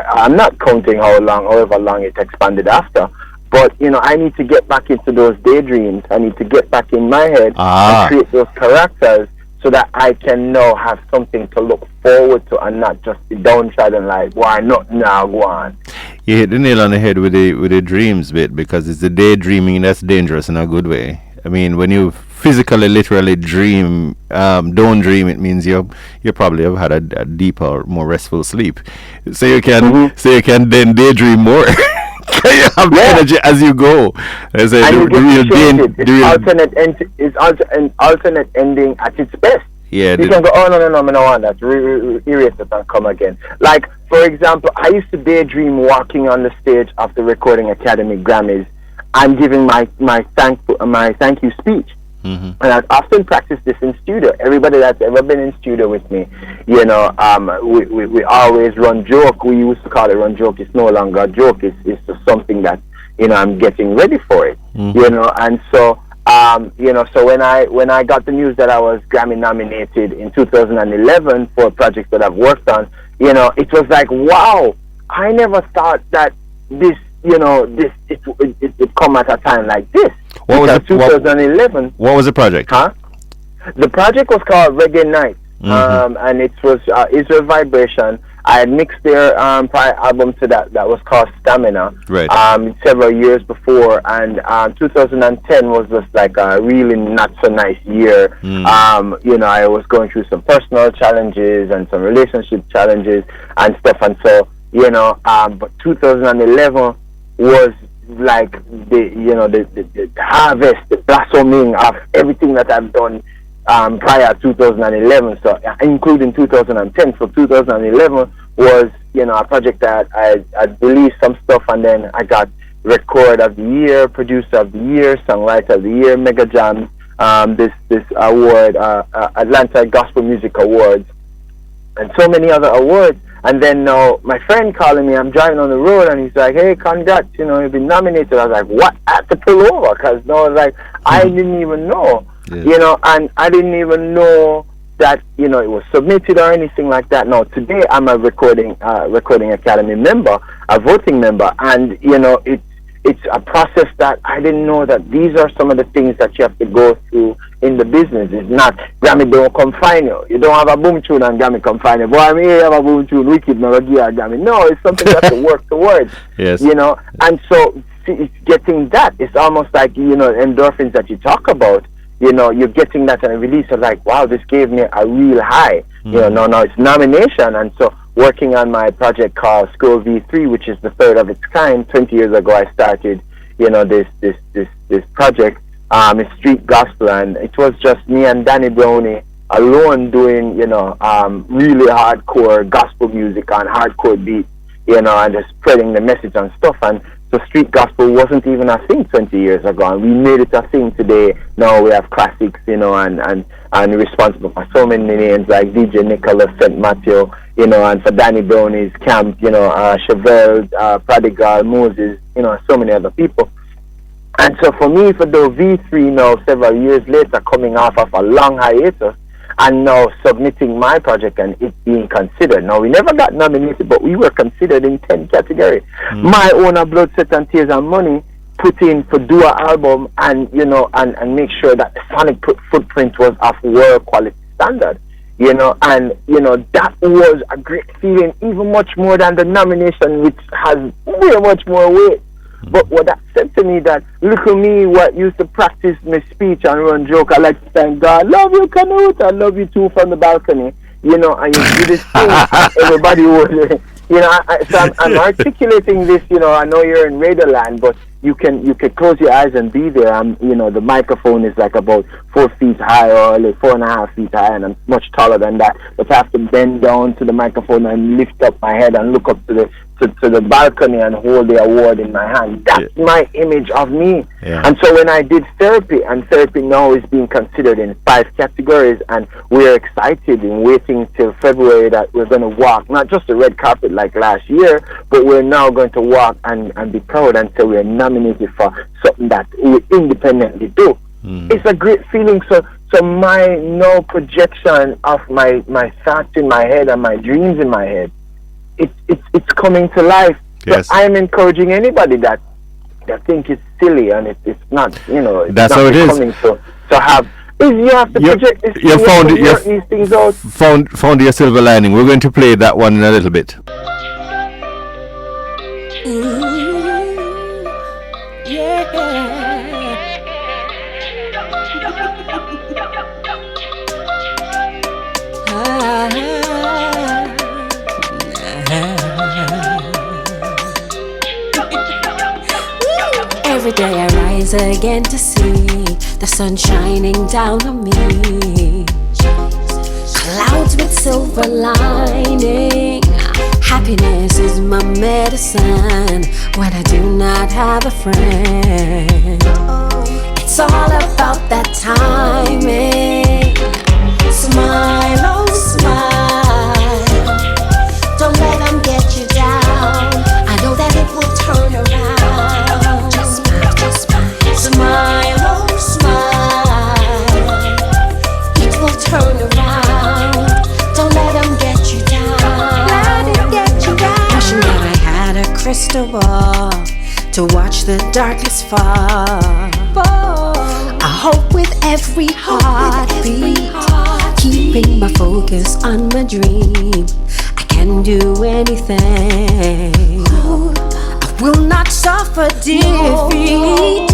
I'm not counting however long it expanded after. But, you know, I need to get back into those daydreams. I need to get back in my head and create those characters so that I can now have something to look forward to and not just be downtrodden like, why not now, go on. You hit the nail on the head with the dreams bit, because it's the daydreaming that's dangerous in a good way. I mean, when you physically, literally dream, don't dream, it means you probably have had a deeper, more restful sleep. So you can then daydream more. You have energy as you go. It's an alternate ending at its best. Yeah, you can go, oh no, I don't want that. Erase it and come again. Like, for example, I used to daydream walking on the stage of the Recording Academy Grammys and giving my thank you speech. And I often practice this in studio. Everybody that's ever been in studio with me, you know, we always run joke. We used to call it run joke. It's no longer a joke. It's just something that, you know, I'm getting ready for it. You know, and so you know, so when I got the news that I was Grammy nominated in 2011 for a project that I've worked on, you know, it was like, wow, I never thought that this, you know, it come at a time like this. What was 2011. What was the project? The project was called Reggae Night, and it was Israel Vibration. I had mixed their prior album to that was called Stamina, several years before, and 2010 was just like a really not so nice year. You know, I was going through some personal challenges and some relationship challenges and stuff, and so, you know, but 2011 was like the harvest, the blossoming of everything that I've done prior to 2011, so including 2010. So 2011 was, you know, a project that I released some stuff, and then I got Record of the Year, Producer of the Year, Songwriter of the Year, Mega Jam, this award, Atlanta Gospel Music Awards, and so many other awards. And then now my friend calling me, I'm driving on the road, and he's like, hey, congrats, you know, you've been nominated. I was like, what? I had to pull over, because no, like, I didn't even know, you know, and I didn't even know that, you know, it was submitted or anything like that. No, today I'm a Recording Academy member, a voting member, and, you know, it's a process that I didn't know that these are some of the things that you have to go through in the business. It's not Grammy don't come find you. You don't have a boom tune and Grammy come find you. Boy, I mean, you have a boom tune, wicked, never give a Grammy. No, it's something you have to work towards. You know, and so it's getting that. It's almost like, you know, endorphins that you talk about. You know, you're getting that and a release of like, wow, this gave me a real high. You know, now it's nomination, and so working on my project called School V3, which is the third of its kind. 20 years ago, I started, you know, this project. It's street gospel, and it was just me and Danny Brownie alone doing, you know, really hardcore gospel music on hardcore beats, you know, and just spreading the message and stuff. And so street gospel wasn't even a thing 20 years ago, and we made it a thing today. Now we have classics, you know, and responsible for so many names like DJ Nicholas, St. Matthew, you know, and for Danny Brownie's Camp, you know, Chevelle, Prodigal, Moses, you know, so many other people. And so for me, for the V3 now, several years later, coming off of a long hiatus, and now submitting my project and it being considered. Now, we never got nominated, but we were considered in 10 categories. My owner, Blood, Sweat and Tears and Money, put in for do an album and, you know, and make sure that the sonic footprint was of world quality standard. You know, and, you know, that was a great feeling, even much more than the nomination, which has way much more weight. But what that said to me that, look at me, what used to practice my speech and run joke, I like to thank God, love you, Canute, I love you too from the balcony, you know, and you do this thing, everybody would, you know, so I'm articulating this, you know, I know you're in Radio Land, but you can close your eyes and be there. You know, the microphone is like about 4 feet high or like 4.5 feet high, and I'm much taller than that. But I have to bend down to the microphone and lift up my head and look up to the balcony and hold the award in my hand. That's my image of me. Yeah. And so when I did therapy, and therapy now is being considered in 5 categories, and we're excited and waiting till February that we're going to walk, not just the red carpet like last year, but we're now going to walk and be proud until we're nominated for something that we independently do. It's a great feeling. So my no projection of my thoughts in my head and my dreams in my head, it's coming to life. Yes. So I'm encouraging anybody that think it's silly and it's not, you know, it's that's not how it becoming is. So have you have to project this. You work these things out. Found your silver lining. We're going to play that one in a little bit. Every day I rise again to see the sun shining down on me. Clouds with silver lining. Happiness is my medicine when I do not have a friend. It's all about that timing. Smile, oh smile. Don't let them get you down. I know that it will turn around. Just smile, just smile. Smile, oh smile. It will turn around. Don't let them get you down. Let it get you down. Wishing that I had a crystal ball to watch the darkness fall. I hope with every heartbeat, keeping my focus on my dream. I can do anything. I will not suffer defeat.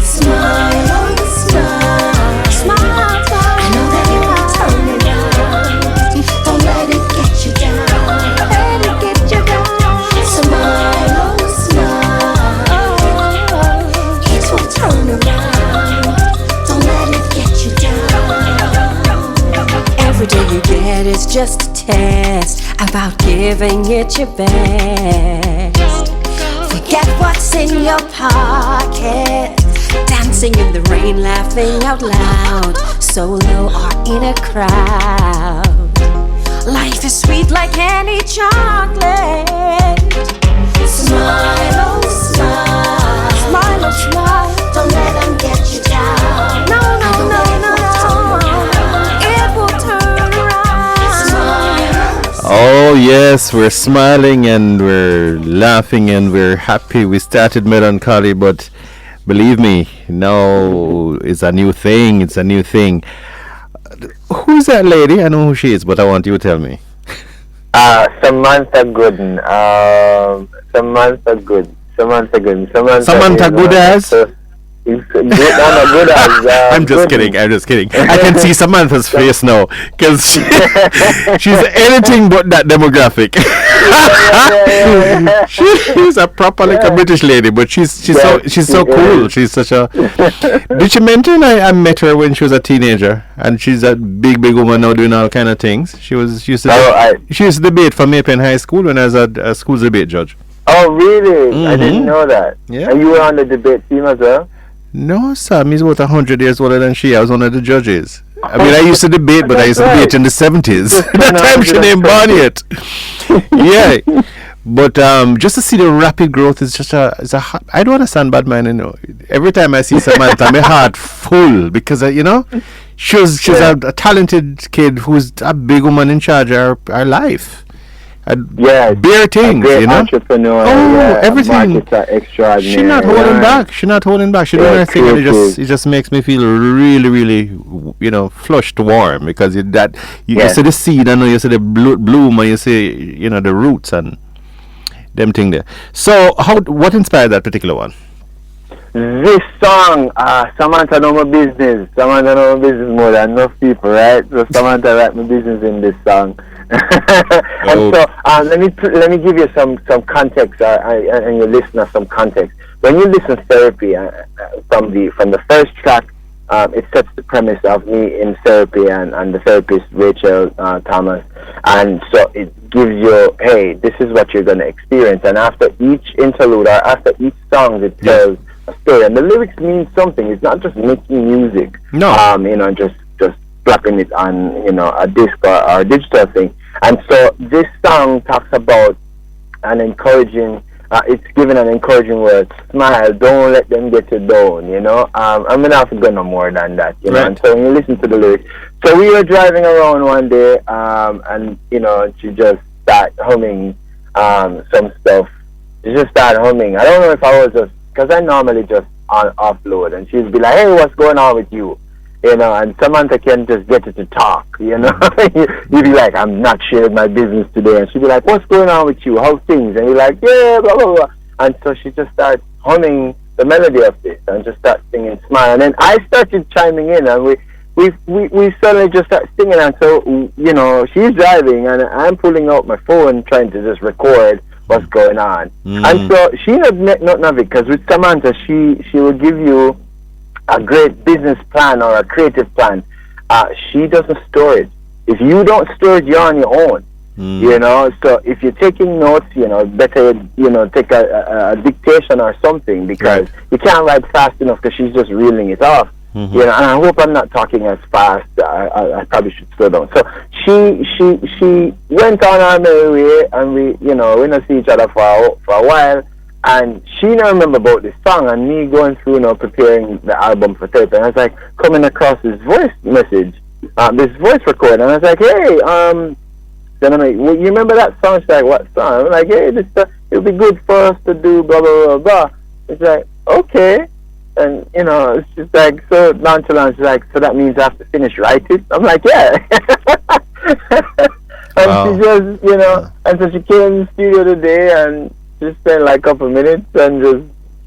Smile, oh smile, smile. I know that it will turn around. Don't let it get you down. Let it get you down. Smile, oh smile. It will turn around. Don't let it get you down. Every day you get is just a test about giving it your best. Forget what's in your pocket. Dancing in the rain, laughing out loud, solo or in a crowd. Life is sweet like any chocolate. Smile, oh smile. Smile, oh smile. Don't let them get you down. No, no, no, no, no. It will turn around. Smile. Oh yes, we're smiling and we're laughing and we're happy. We started melancholy, but believe me, now it's a new thing. It's a new thing. Who's that lady? I know who she is, but I want you to tell me. Samantha Gooden. Samantha Gooden. Samantha Goodas? I'm just kidding. I can see Samantha's face now because she's anything but that demographic. She's a proper like a British lady, but she's so cool. She's such a. Did you mention I met her when she was a teenager, and she's a big woman now doing all kind of things. She used to debate for Maypen High School when I was a school debate judge. Oh really? Mm-hmm. I didn't know that. Yeah. And you were on the debate team as well? No, Sam, he's about 100 years older than she. I was one of the judges. I mean, I used to debate, but I used to debate in the 70s. That time she ain't born yet. Yeah. But just to see the rapid growth is just I don't understand bad man, you know. Every time I see Samantha, my heart full because you know, she's a talented kid who's a big woman in charge of our life. Bare things, you know. Entrepreneur, everything. Extraordinary. She's not holding back. She's not holding back. She's doing her thing, and it just makes me feel really, really, you know, flushed warm because you see the seed, and you see the bloom, and you see, you know, the roots and them thing there. So, what inspired that particular one? This song, Samantha know my business. Samantha know my business more than enough people, right? So Samantha write my business in this song. And so let me give you some context and your listener some context. When you listen to Therapy from the first track, it sets the premise of me in therapy and the therapist Rachel Thomas, and so it gives you, hey, this is what you're going to experience. And after each interlude or after each song, it tells a story, and the lyrics mean something. It's not just making music, you know, just slapping it on, you know, a disc or a digital thing. And so this song talks about an encouraging, it's giving an encouraging word, smile, don't let them get you down, you know. I'm not have to go no more than that, you know. And so when you listen to the lyrics, so we were driving around one day, and, you know, she just started humming some stuff. She just started humming. I don't know if I was just, because I normally just offload, and she'd be like, hey, what's going on with you? You know, and Samantha can just get it to talk, you know. You'd be like, I'm not sharing my business today. And she'd be like, what's going on with you? How's things? And you're like, yeah, blah, blah, blah. And so she just started humming the melody of this and just started singing Smile. And then I started chiming in, and we suddenly just started singing. And so, you know, she's driving, and I'm pulling out my phone trying to just record what's going on. And so she knows nothing of it, because with Samantha, she will give you a great business plan or a creative plan. She doesn't store it. If you don't store it, you're on your own. You know, so if you're taking notes, you know, better, you know, take a dictation or something, because you can't write fast enough because she's just reeling it off. You know, and I hope I'm not talking as fast. I probably should slow down. So she went on our merry way, and we didn't see each other for a while. And she didn't remember about this song, and me going through, you know, preparing the album for Therapy, and I was like coming across this voice message, this voice record, and I was like, hey, then I'm like, well, you remember that song? She's like, what song? I'm like, hey, it would be good for us to do blah, blah, blah, blah. It's like, okay. And, you know, it's just like so nonchalant. She's like, so that means I have to finish writing? I'm like, yeah. And she just, you know, and so she came in the studio today, and just spent like a couple minutes and just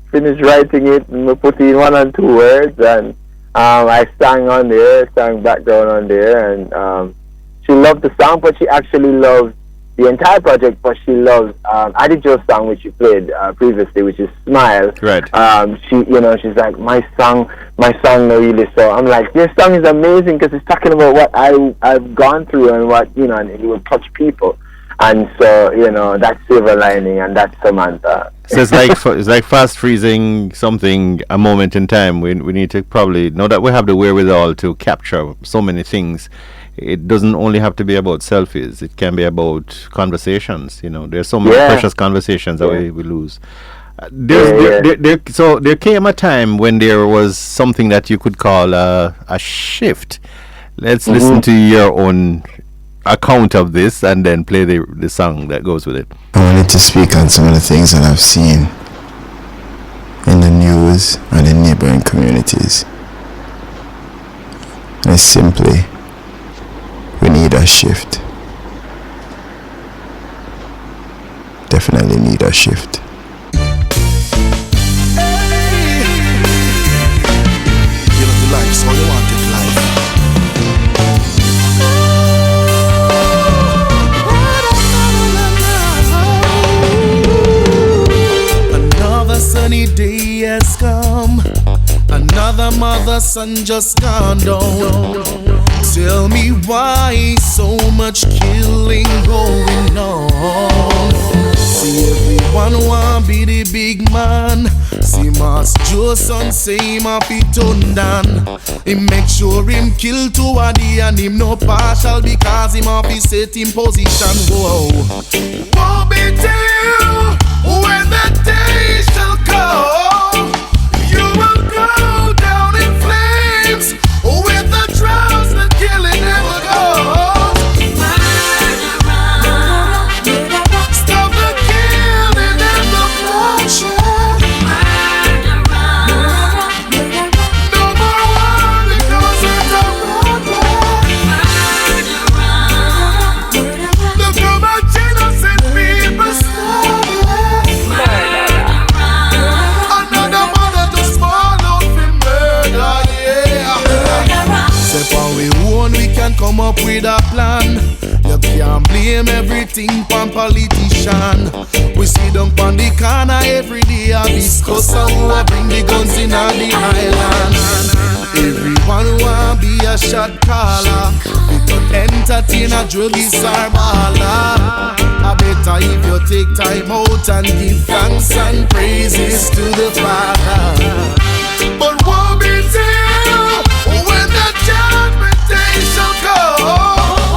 finished writing it, and we put in 1 or 2 words, and I sang background on there, and she loved the song, but she actually loves the entire project, but she loves Adijo's song, which you played previously, which is Smile. Right. She's like, my song really. So I'm like, your song is amazing because it's talking about what I've gone through and what, you know, and it will touch people. And so, you know, that's Silver Lining, and that's Samantha. So it's like fast freezing something, a moment in time. We need to probably know that we have the wherewithal to capture so many things. It doesn't only have to be about selfies. It can be about conversations. You know, there's so many precious conversations that we lose. So there came a time when there was something that you could call a shift. Let's listen to your own account of this and then play the song that goes with it. I wanted to speak on some of the things that I've seen in the news and in neighboring communities. And it's simply, we need a shift. Definitely need a shift. You live the life, so you want it life. Another sunny day has come. Another mother son just gone down. Tell me why so much killing going on. See, everyone want be the big man. See, famous. Joe son say him a fit turn down. He make sure him kill two a day and him no partial because him a fi set in position. Whoa, woe be to you when the day shall come. You will go down in flames with the drums that killing never goes. Stop the killing and the bloodshed. No more war because of the problem. Look how much innocent people started. Another mother to small out for murder, yeah. Say for we own, we can come up with a plan. You can't blame everything on politician. We see them on the corner every day and discuss how we bring the guns in on the island. Everyone want be a shot caller. We could entertain a druggist or baller. I better if you take time out and give thanks and praises to the Father. But woe be to you when the judgment day shall come.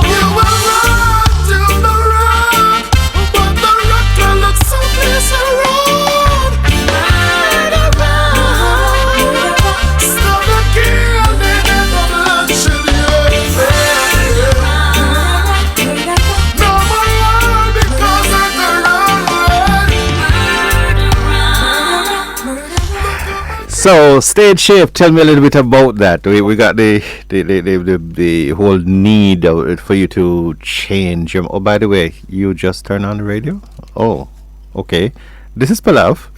You will run to the rock, but the rock will look so piece of road. Stop the killing and the bloodshed, no more war because of the road. So, stage shape, tell me a little bit about that. We got the whole need for you to change. Oh, by the way, you just turned on the radio? Oh, okay. This is Palav.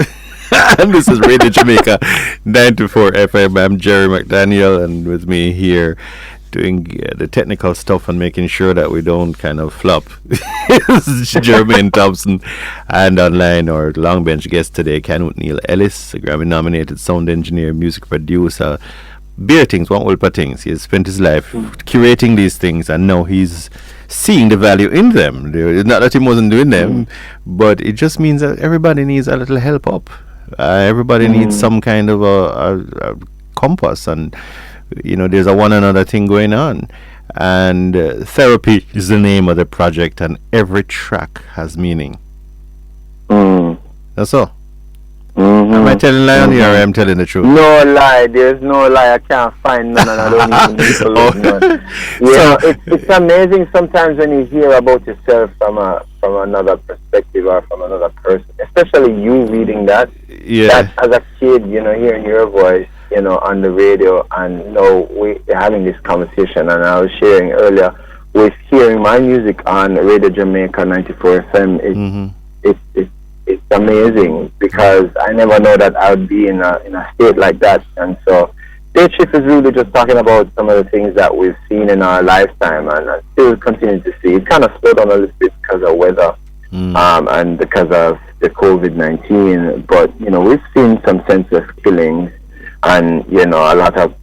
And this is Radio Jamaica 94 FM. I'm Gerry McDaniel, and with me here doing the technical stuff and making sure that we don't kind of flop. Jermaine Thompson, and online our long bench guest today, Canute Ellis, a Grammy-nominated sound engineer, music producer, beer things, one whole of things. He has spent his life curating these things, and now he's seeing the value in them. It's not that he wasn't doing them, but it just means that everybody needs a little help up. Everybody needs some kind of a compass, and you know, there's a one another thing going on. And therapy is the name of the project, and every track has meaning. That's all. Am I telling lie on here, or am I telling the truth? No lie, there's no lie. I can't find none, and I don't even believe none. Yeah, it's amazing sometimes when you hear about yourself from another perspective or from another person, especially you reading that. Yeah. That as a kid, you know, hearing your voice, you know, on the radio, and now we're having this conversation. And I was sharing earlier with hearing my music on Radio Jamaica 94 FM. It's amazing, because I never know that I would be in a state like that. And so Stage Shift is really just talking about some of the things that we've seen in our lifetime and still continue to see. It kind of slowed down a little bit because of weather and because of the COVID-19. But, you know, we've seen some senseless killings and, you know, a lot of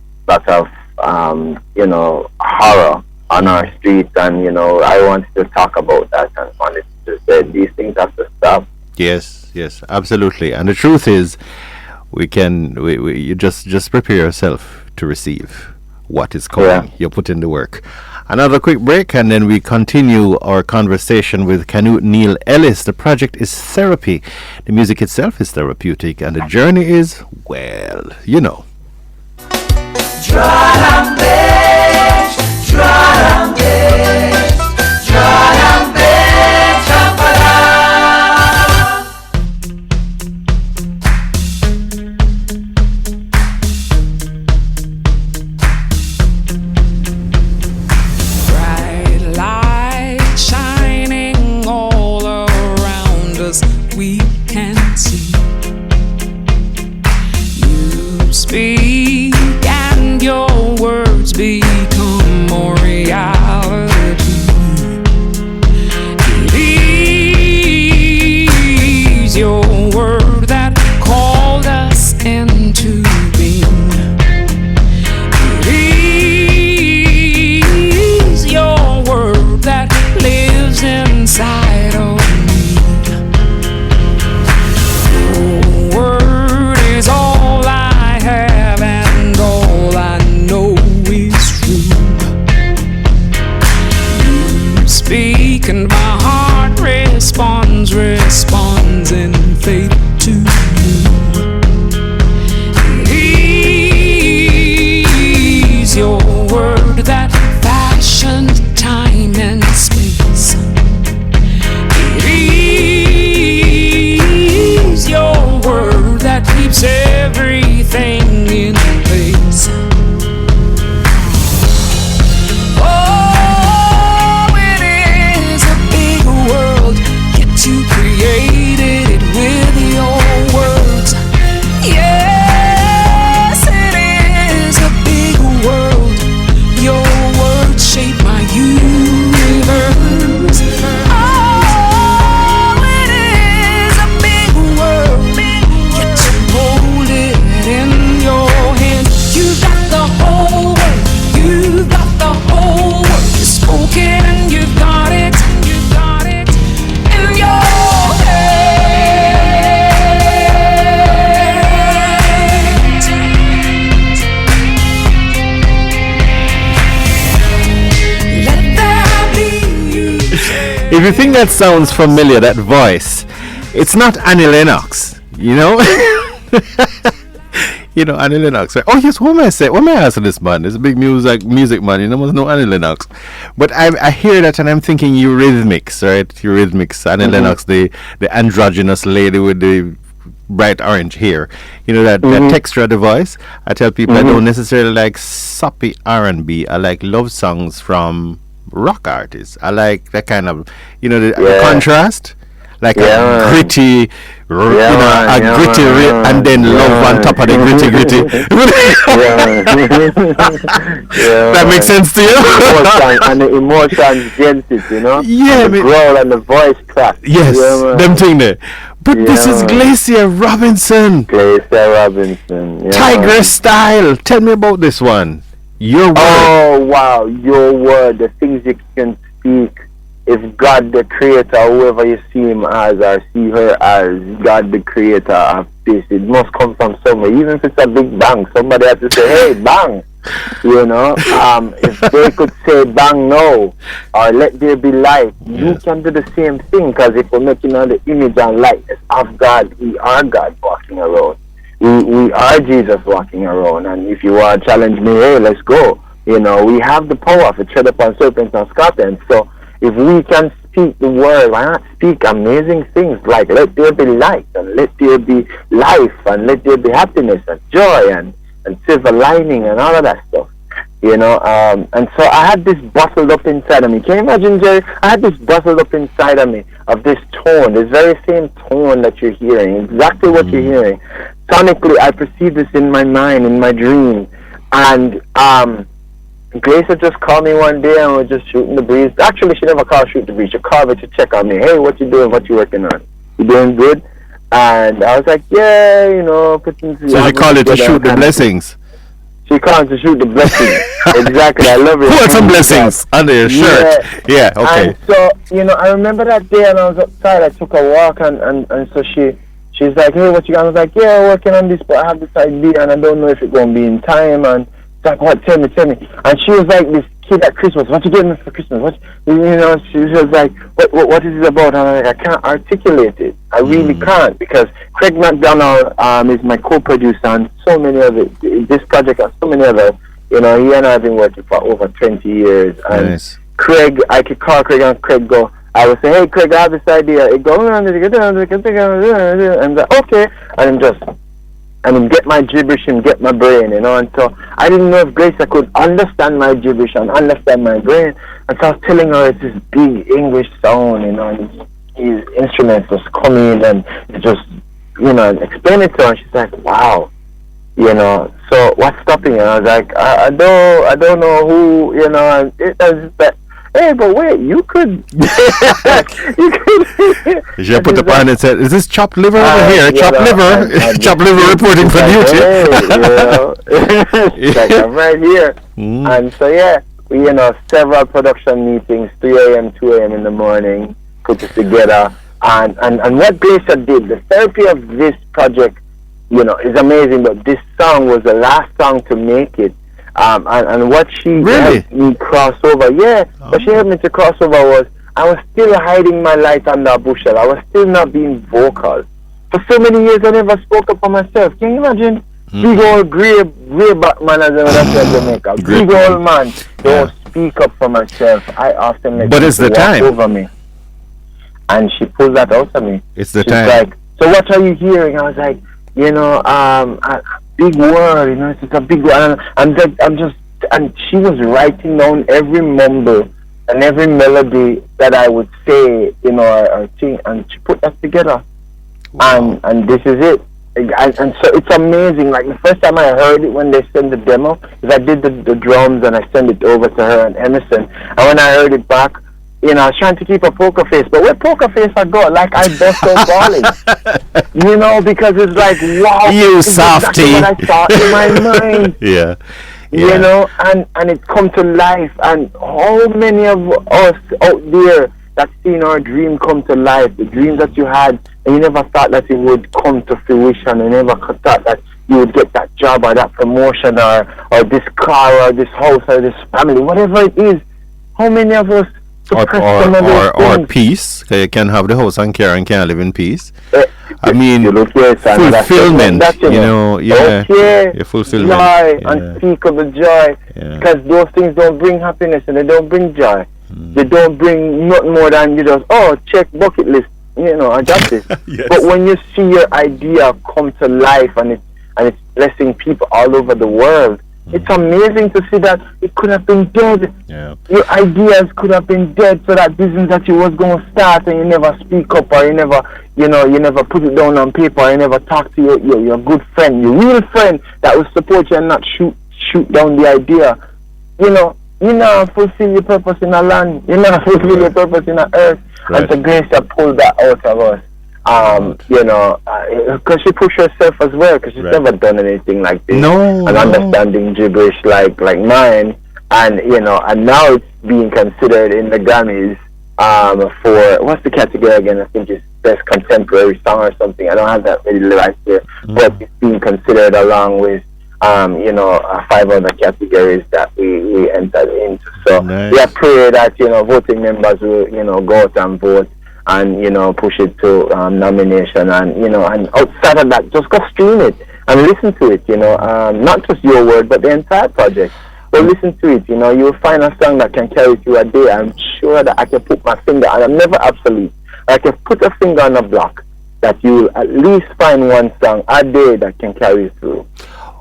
you know, horror on our streets. And, you know, I wanted to talk about that and wanted to say these things have to stop. Yes, absolutely. And the truth is, you just prepare yourself to receive what is coming. Yeah. You put in the work. Another quick break, and then we continue our conversation with Canute Ellis. The project is therapy. The music itself is therapeutic, and the journey is, well, you know. We can see you speak and your you've got the whole word spoken and you've got it in your If you think that sounds familiar, that voice, it's not Annie Lennox, you know? You know, Annie Lennox. Right? Oh, yes, what am I saying? What am I asking this man? It's a big music man. You know, must know Annie Lennox. But I hear that and I'm thinking Eurythmics, right? Eurythmics, Annie Lennox, the androgynous lady with the bright orange hair. You know, that texture of the voice. I tell people I don't necessarily like soppy R&B. I like love songs from rock artists. I like that kind of, you know, the contrast, like a gritty, and then love on top of the gritty. That makes sense to you? And the emotions against it, you know? Yeah, the growl and the voice crack. Yes, them thing there. But this is Glacier Robinson. Tigress Style. Tell me about this one. Your word. Oh wow, your word, the things you can speak. If God the creator, whoever you see him as or see her as, God the creator of this, it must come from somewhere. Even if it's a big bang, somebody has to say, hey, bang. You know, if they could say bang no, or let there be light, you can do the same thing, because if we're making all the image and likeness of God, we are God walking around. We are Jesus walking around, and if you want to challenge me, hey, let's go. You know, we have the power to tread upon serpents and scorpions. So if we can speak the word, why not speak amazing things like let there be light, and let there be life, and let there be happiness and joy and silver lining and all of that stuff. You know, and so I had this bottled up inside of me. Can you imagine, Jerry? I had this bottled up inside of me of this tone, this very same tone that you're hearing, exactly what you're hearing. Sonically, I perceive this in my mind, in my dream. And Glacier just called me one day and we were just shooting the breeze. Actually, she never called shoot the breeze. She called me to check on me. Hey, what you doing? What you working on? You doing good? And I was like, yeah, you know, putting. So she called it to shoot the blessings. She called to shoot the blessings. Exactly, I love it. Put some blessings under your shirt. Yeah, okay. And so, you know, I remember that day and I was outside. I took a walk and so she's like, hey, what you got? I was like, yeah, working on this, but I have this idea and I don't know if it's going to be in time. And it's like, what? Tell me. And she was like this kid at Christmas. What you getting me for Christmas? What? You know, she was like, what is it about? And I'm like, I can't articulate it. I really can't, because Craig McDaniel is my co-producer on so many of it. This project and so many others. You know, he and I have been working for over 20 years. And nice. Craig, I could call Craig and Craig go, I would say, hey, Craig, I have this idea. It goes on, and like, okay. And then get my gibberish and get my brain, you know. And so I didn't know if Glacier could understand my gibberish and understand my brain. And so I was telling her it's this big English sound, you know, and these instruments just come in and just, you know, explain it to her. And she's like, wow, you know, so what's stopping you? And I was like, I don't know who, you know. And it was that. Hey, but wait, you could. She put the pan and said, is this chopped liver over here? Chopped liver? Chopped liver reporting for duty. Like, I'm right here. And so, yeah, we, you know, several production meetings, 3 a.m., 2 a.m. in the morning, put it together. And what Glacier did, the therapy of this project, you know, is amazing, but this song was the last song to make it. And what she helped me cross over, what she helped me to cross over was I was still hiding my light under a bushel. I was still not being vocal. For so many years, I never spoke up for myself. Can you imagine? Big old grey back man as I would say in Jamaica. Big old man. Don't speak up for myself. I often let people walk over me. And she pulled that out of me. It's the She's time. like, so what are you hearing? I was like, you know, big word, you know, it's a big word. And she was writing down every mumble and every melody that I would say, you know, or sing, and she put that together. Wow. And this is it. And so it's amazing. Like the first time I heard it when they sent the demo, is I did the drums and I sent it over to her and Emerson. And when I heard it back, you know, I was trying to keep a poker face, but where poker face I got, like I bust out balling. You know, because it's like, wow, you softy. exactly what I thought in my mind. Yeah. you know, and it come to life. And how many of us out there that seen our dream come to life, the dreams that you had, and you never thought that it would come to fruition, and never thought that you would get that job or that promotion or this car or this house or this family, whatever it is. How many of us or peace? You can have the house and car and can't live in peace. I mean, fulfillment, you know, your fulfillment. Joy, unspeakable joy. Because those things don't bring happiness and they don't bring joy. They don't bring nothing more than you just, check bucket list, you know, I got this. But when you see your idea come to life and it's blessing people all over the world, it's amazing to see that it could have been dead. Your ideas could have been dead, so that business that you was going to start and you never speak up, or you never put it down on paper, or you never talk to your good friend, your real friend that will support you and not shoot down the idea. You know, fulfill your purpose in a land. You know, fulfill your purpose in a earth. Right. And the grace that pulled that out of us. You know, because she pushed herself as well, because she's never done anything like this. Understanding gibberish like mine, and you know, and now it's being considered in the Grammys for, what's the category again? I think it's best contemporary song or something. I don't have that really right here, but it's being considered along with 5 other categories that we entered into. So we are pray that voting members will go out and vote, and push it to nomination, and and outside of that, just go stream it and listen to it. Not just your word, but the entire project. So listen to it. You will find a song that can carry through a day. I'm sure that I can put my finger, and I'm never absolute. I can put a finger on a block that you will at least find one song a day that can carry you through.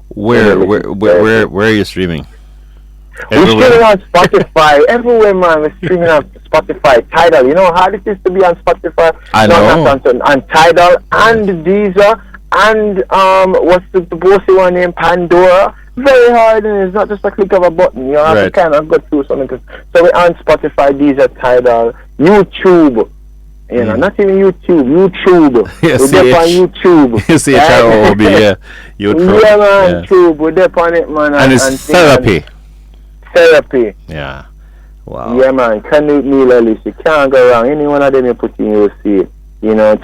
Where are you streaming? We're streaming on Spotify. Everywhere, man. We're streaming on Spotify, Tidal. You know how hard it is to be on Spotify? I know. On Tidal and Deezer and what's the bossy one named Pandora? Very hard, and it's not just a click of a button. You have to kind of go through something. So we're on Spotify, Deezer, Tidal, YouTube. Not even YouTube. We're there on YouTube. C-H-R-O-B, YouTube. Yeah, man, YouTube. We're there on it, man. And it's therapy. Therapy. Yeah. Wow. Yeah, man. Canute Ellis. You can't go wrong. Any one of them you put in, you'll see it.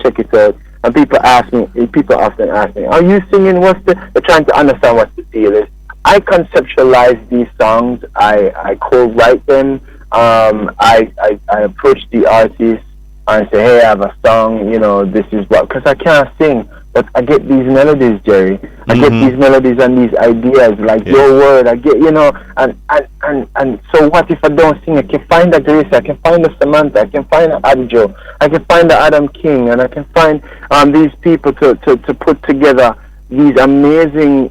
Check it out. And people often ask me, are you singing? They're trying to understand what the deal is. I conceptualize these songs. I co-write them. I approach the artist and say, hey, I have a song, this is what, because I can't sing, but I get these melodies, Jerry. I get these melodies and these ideas, like your word. I get, and so what if I don't sing? I can find a Grace, I can find a Samantha, I can find a Adjo, I can find a Adam King, and I can find these people to put together these amazing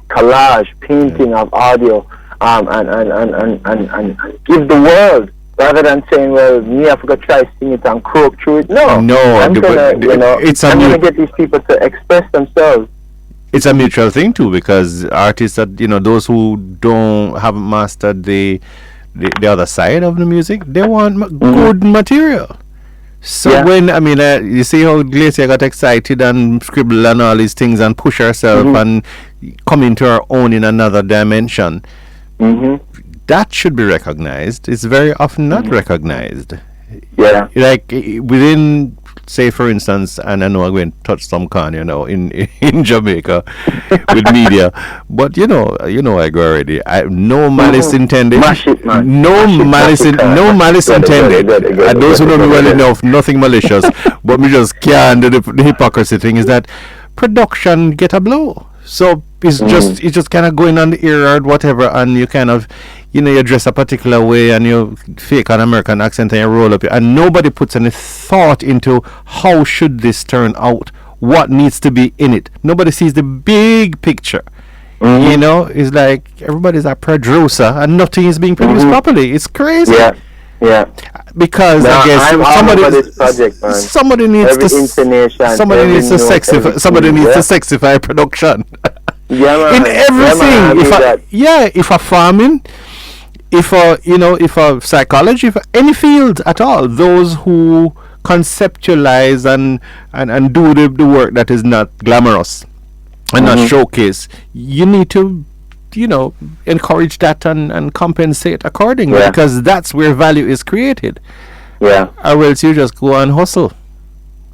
collage, painting of audio, and give the world. Rather than saying, well, me, I forgot to try to sing it and croak through it. No, I'm gonna get these people to express themselves. It's a mutual thing too, because artists that those who haven't mastered the other side of the music, they want good material. So when you see how Glacier got excited and scribble and all these things and push herself and come into her own in another dimension. That should be recognized. It's very often not recognized. Yeah. Like within, say for instance, and I know I'm going to touch some con, in Jamaica with media, but I go already. No malice intended. No malice intended. And those who know me well enough, nothing malicious, but me just can't do the hypocrisy thing is that production get a blow. So it's just kind of going on the ear or whatever, and you kind of you dress a particular way and you fake an American accent and you roll up, and nobody puts any thought into how should this turn out, what needs to be in it. Nobody sees the big picture. It's like everybody's a producer and nothing is being produced properly. It's crazy. Yeah. Because I guess somebody needs to sexify production. In everything. If a farming, if a psychology, if any field at all, those who conceptualize and do the work that is not glamorous and not showcase, you need to encourage that and compensate accordingly, Yeah. because that's where value is created. Yeah. Or else you just go and hustle.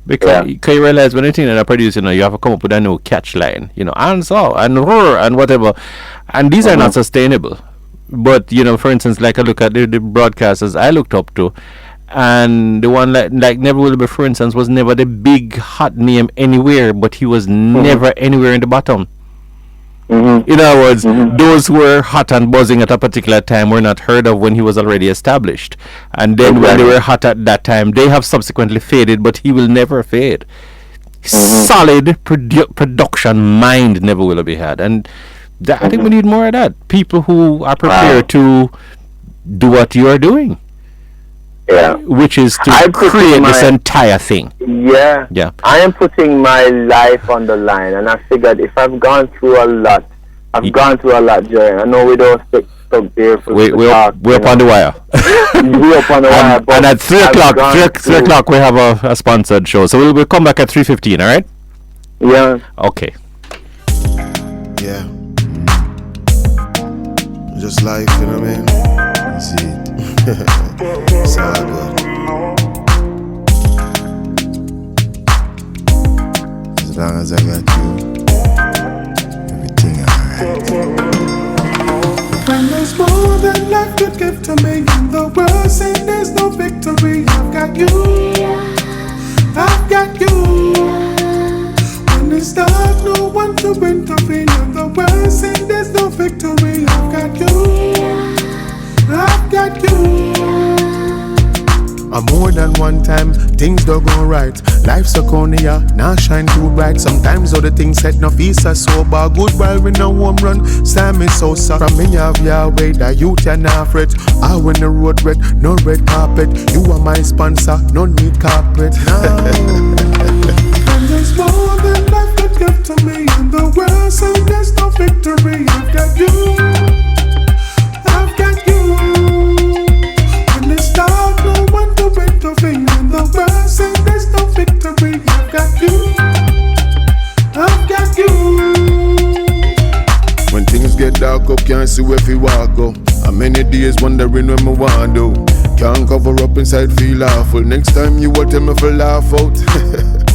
Because you realize when anything that I produce, you have to come up with a new catch line, and so, and roar, and whatever. And these are not sustainable. But, for instance, like I look at the broadcasters I looked up to, and the one like Never Will Be, for instance, was never the big hot name anywhere, but he was never anywhere in the bottom. In other words, those who were hot and buzzing at a particular time were not heard of when he was already established. And then when they were hot at that time, they have subsequently faded, but he will never fade. Solid production mind Never Will Be had. And I think we need more of that. People who are prepared to do what you are doing. Yeah. Which is to create this entire thing. Yeah. Yeah. I am putting my life on the line, and I figured if I've gone through a lot, Jerry. I know we don't stick stuck there for we're up on the wire. We're up on the wire. And at 3 o'clock, we have a sponsored show. So we'll come back at 3:15, all right? Yeah. Okay. Yeah. Just life, you know what I mean? See it. It's all good. As long as I got you, everything alright. When there's more than life could give to me, and the world say there's no victory, I've got you. I've got you. When it's dark, no one to intervene, and the world say there's no victory, I've got you. I've got you. And more than one time, things don't go right. Life's so cornea, now shine too bright. Sometimes all the things said no feast so sober. Good while we no home run, Sam is so sad. From me have Yahweh, that you can fret. I win the road red, no red carpet. You are my sponsor, no need carpet. And there's more than life could give to me, and the world say there's no victory, I've got you. I've got you. When it's dark, no one to intervene, and the world say there's no victory, I've got you. I've got you. When things get dark up, can't see where we walk go. And many days wondering where me want do. Can't cover up inside, feel awful. Next time you will tell me to laugh out.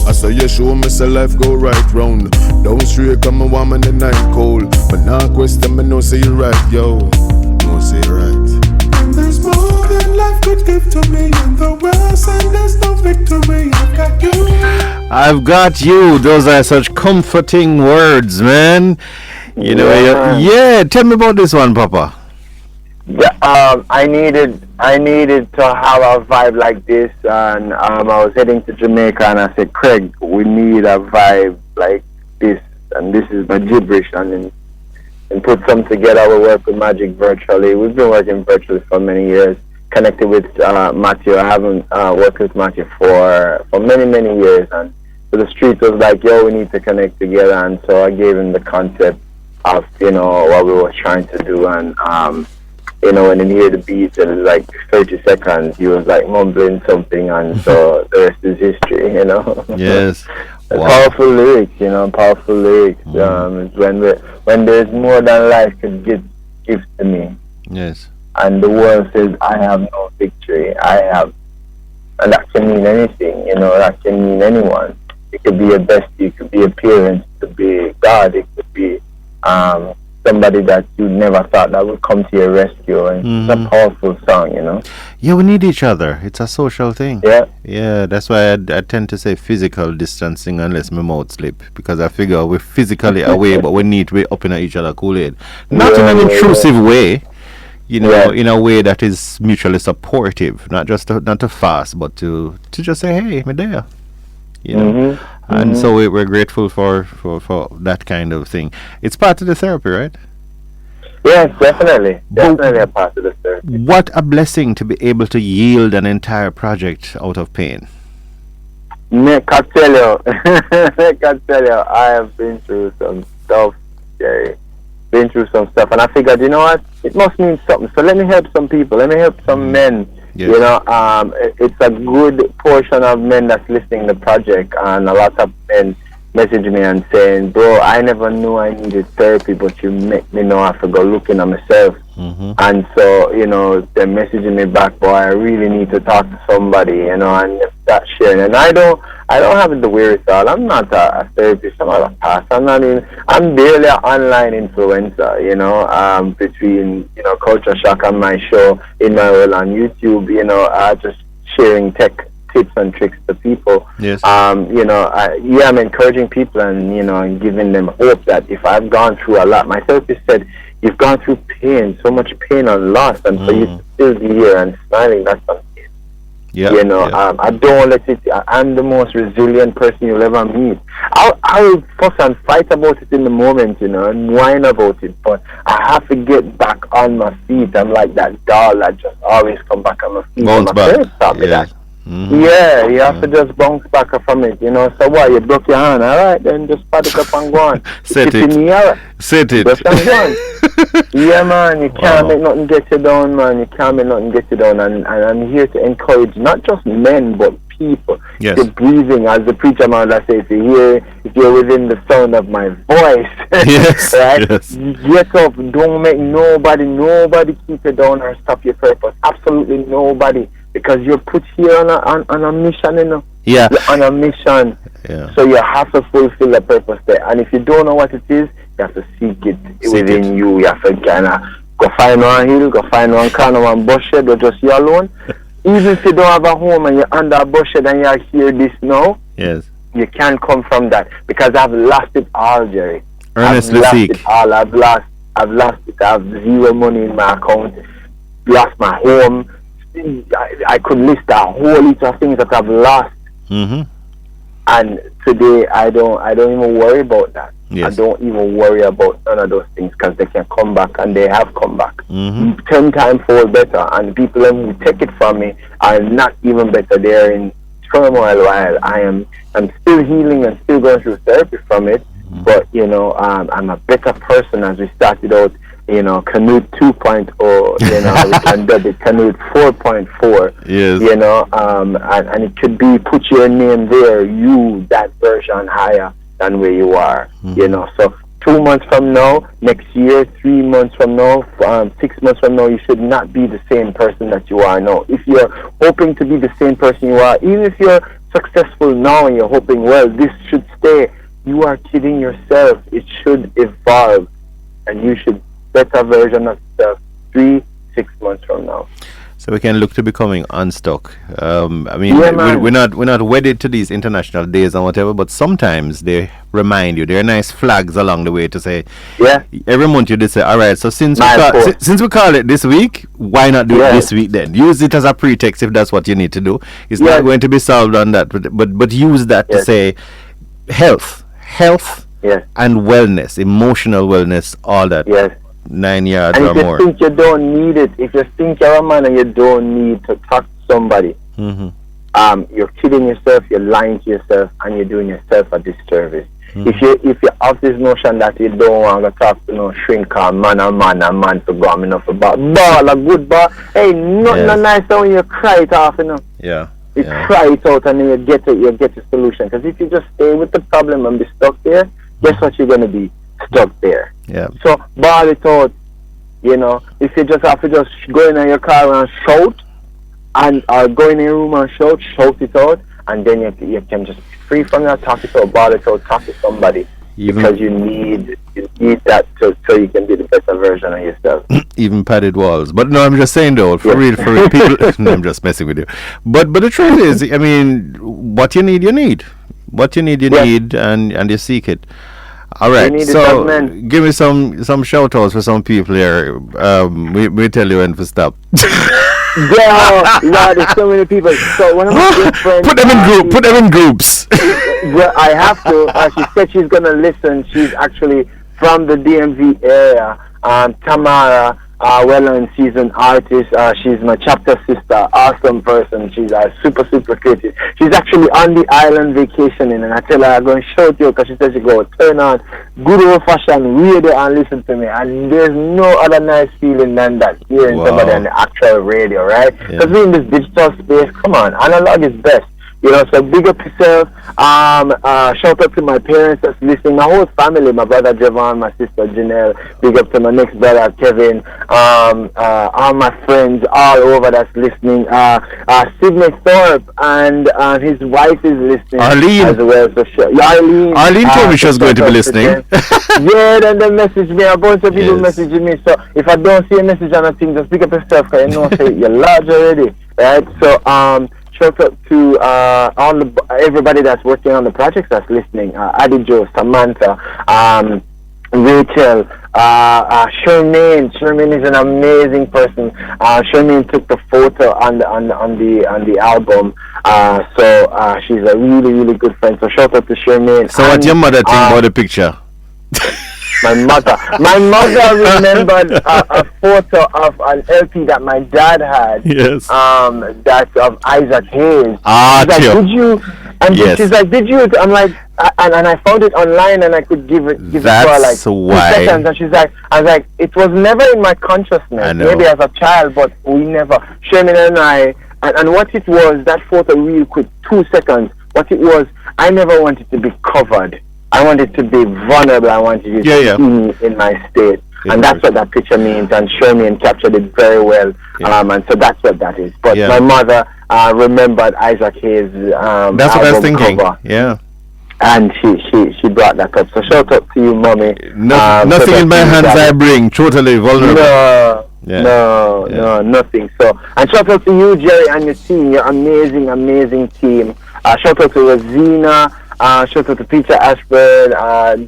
I saw you show me so life go right round. Don't stray, come and warm in the night cold. But now question me no say you right, yo. No say you right. And there's more than life could give to me, and the world say there's no victory, I've got you. I've got you. Those are such comforting words, man. Tell me about this one, Papa. Yeah, I needed to have a vibe like this, and I was heading to Jamaica, and I said, Craig, we need a vibe like this, and this is my gibberish, and put some together. We work with Magic virtually. We've been working virtually for many years. Connected with Matthew. I haven't worked with Matthew for many years, and so the street was like, yo, we need to connect together, and so I gave him the concept of what we were trying to do, and when he heard the beat, it was like 30 seconds, he was like mumbling something, and so the rest is history, Yes. Wow. Powerful lyrics, powerful lyrics. It's when there's more than life could give to me. Yes. And the world says, I have no victory, and that can mean anything, that can mean anyone. It could be a bestie, it could be a parent, it could be God, it could be somebody that you never thought that would come to your rescue, and it's a powerful song, Yeah, we need each other. It's a social thing. Yeah, that's why I tend to say physical distancing unless my mouth slip, because I figure we're physically away, but we need to be up in each other Kool-Aid, not in an intrusive way, in a way that is mutually supportive, not to fast, but to just say, hey, me there, And so we're grateful for that kind of thing. It's part of the therapy, right? Yes, definitely a part of the therapy. What a blessing to be able to yield an entire project out of pain. Nick, I tell you, I have been through some stuff, Jerry. Been through some stuff, and I figured, you know what? It must mean something. So let me help some people. Let me help some men. Yes. It's a good portion of men that's listening to the project, and a lot of men messaging me and saying, bro, I never knew I needed therapy, but you make me know I have to go looking at myself. And so, you know, they're messaging me back, boy, I really need to talk to somebody, you know, and start sharing. And I don't have the wherewithal. I'm not a therapist. I'm not a pastor. I'm barely an online influencer, you know, between, you know, Culture Shock and my show in my role on YouTube, you know, just sharing tech tips and tricks to people. Yes. You know, I'm encouraging people and, you know, and giving them hope that if I've gone through a lot, my therapist said, you've gone through pain, so much pain and loss, and for you to still be here and smiling, that's something. Yeah. You know, I don't let it, I'm the most resilient person you'll ever meet. I'll fuss and fight about it in the moment, you know, and whine about it, but I have to get back on my feet. I'm like that doll that just always come back on my feet. Bounce back. Yeah. Yeah, you have to just bounce back from it, you know. So what, you broke your hand, alright, then just pat it up and go on. Set it. Set it. Just go on. Yeah, man, you can't make nothing get you down, man. You can't make nothing get you down. And I'm here to encourage not just men, but people. Yes. The breathing, as the preacher man that says, if you're within the sound of my voice, yes, right? Yes. Get up. Don't make nobody keep you down or stop your purpose. Absolutely nobody. Because you're put here on a mission, you know. Yeah. You're on a mission. Yeah. So you have to fulfill the purpose there. And if you don't know what it is, you have to seek it within you. You have to kind of go find one hill, go find one corner, one bush shed, or just you alone. Even if you don't have a home and you're under a bush shed and you hear this now, yes, you can't come from that. Because I've lost it all, Jerry. Earnestly seek. It all. I've lost it. I have zero money in my account. Lost my home. I could list a whole list of things that I've lost. And today I don't even worry about that. Yes. I don't even worry about none of those things because they can come back, and they have come back 10 times fold better. And people who take it from me are not even better. They're in turmoil while I'm still healing and still going through therapy from it. But you know, I'm a better person as we started out. You know, Canute 2.0, you know, we can dub it Canute 4.4. Yes. You know, and it could be put your name there, you, that version higher than where you are. You know, so 2 months from now, next year, 3 months from now, 6 months from now, you should not be the same person that you are now. If you're hoping to be the same person you are, even if you're successful now and you're hoping, well, this should stay, you are kidding yourself. It should evolve, and you should better version of yourself 3-6 months from now. So we can look to becoming unstuck. I mean, we're not wedded to these international days and whatever, but sometimes they remind you. There are nice flags along the way to say, every month you just say, all right, so since we call it this week, why not do it this week then? Use it as a pretext if that's what you need to do. It's not going to be solved on that, but use that to say health and wellness, emotional wellness, all that. 9 yards and or more. If you think you don't need it, if you think you're a man and you don't need to talk to somebody, you're kidding yourself, you're lying to yourself, and you're doing yourself a disservice. If you have this notion that you don't want to talk to no shrink or man to go on enough about ball, a good ball, hey, nothing nice when you cry it off, you know. You cry it out and then you get a solution. Because if you just stay with the problem and be stuck there, guess what you're going to be? Stuck there. So ball it out, you know. If you just have to just go in your car and shout, and go in your room and shout it out, and then you can just be free from that, talk it out, ball it out, talk to somebody. Because you need that so you can be the better version of yourself. Even padded walls. But no, I'm just saying though, for real people no, I'm just messing with you. But the truth is, I mean, what you need, you need. What you need, you need, and you seek it. All right, so give me some shout outs for some people here. We tell you when to stop. Yeah, there's so many people. So one of my good friends, put them in groups. Well, I have to. She said she's gonna listen. She's actually from the DMV area. Tamara, and she's an artist. She's my chapter sister. Awesome person. She's super creative. She's actually on the island vacationing, and I tell her I'm going to shout you because she says she go turn on good old fashioned radio and listen to me. And there's no other nice feeling than that, hearing somebody on the actual radio, right? Because we're in this digital space. Come on, analog is best. You know, so big up yourself. Shout out to my parents that's listening, my whole family, my brother Javon, my sister Janelle, big up to my next brother Kevin, all my friends all over that's listening. Sidney Thorpe and his wife is listening Arlene as well. So Arlene told me she was going to be listening. Yeah, then they message me. A bunch of people messaging me. So if I don't see a message on a thing, just pick up yourself because you know say you're large already, right? So shout out to everybody that's working on the projects that's listening. Adijo, Samantha, Rachel, Charmaine. Charmaine is an amazing person. Charmaine took the photo on the album. So she's a really, really good friend. So shout out to Charmaine. So what your mother think about the picture? My mother remembered a photo of an LP that my dad had. Yes. That's of Isaac Hayes. Ah, she's like, did you? And yes. She's like, did you? I'm like, and I found it online, and I could give it to her like 2 seconds. And she's like, I was like, it was never in my consciousness. Maybe as a child, but we never. Sherman and I, and what it was, that photo real quick, 2 seconds. What it was, I never wanted to be covered. I wanted to be vulnerable. I wanted you to see me in my state. And that's what that picture means. And Sherman captured it very well. And so that's what that is. But my mother remembered Isaac Hayes' that's what I was thinking. Cover. Yeah. And she brought that up. So shout out to you, mommy. Nothing in my hands I bring. Totally vulnerable. No, nothing. So, and shout out to you, Gerry, and your team. Your amazing team. Shout out to Rosina. Shout out to Peter Ashburn,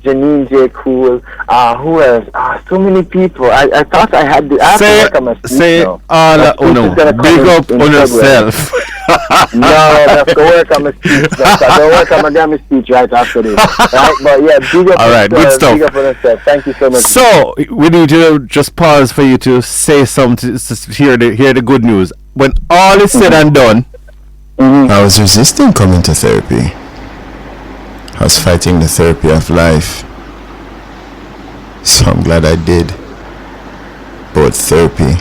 Janine J. Cool. Who else? So many people. I thought I had the. Say big up on yourself. No, that's the work on my speech. I don't work on my damn speech right after this. Right? But yeah, big up. All right, good stuff. Big up on yourself. Thank you so much. So we need to just pause for you to say something. Hear the good news. When all is said and done, I was resisting coming to therapy. I was fighting the therapy of life. So I'm glad I did. Both therapy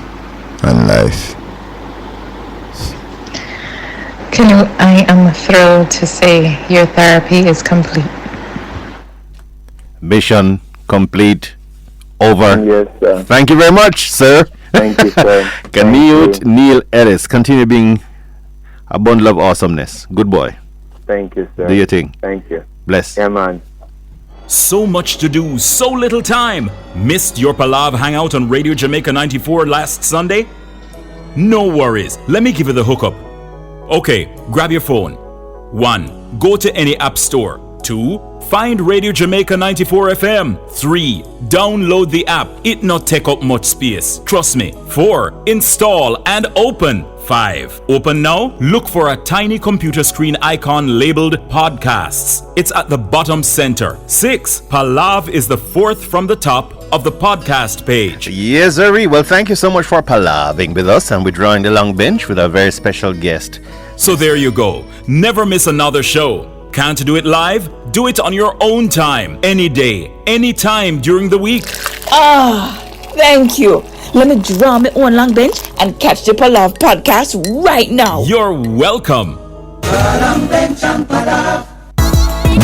and life. Canute, I am thrilled to say your therapy is complete. Mission complete. Over. Yes, sir. Thank you very much, sir. Thank you, sir. Canute Neil Ellis. Continue being a bundle of awesomeness. Good boy. Thank you, sir. Do your thing. Thank you. Bless. Yeah, man. So much to do, so little time. Missed your Palav hangout on Radio Jamaica 94 last Sunday? No worries. Let me give you the hookup. Okay, grab your phone. 1. Go to any app store. 2. Find Radio Jamaica 94 FM. 3. Download the app. It not take up much space. Trust me. 4. Install and open. 5. Open now. Look for a tiny computer screen icon labeled Podcasts. It's at the bottom center. 6. Palav is the 4th from the top of the podcast page. Yes, sir. Well, thank you so much for palaving with us, and we're drawing the long bench with a very special guest. So there you go. Never miss another show. Can't do it live? Do it on your own time. Any day, any time during the week. Thank you. Let me draw my own long bench and catch the Palav podcast right now. You're welcome.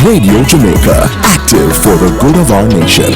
Radio Jamaica, active for the good of our nation.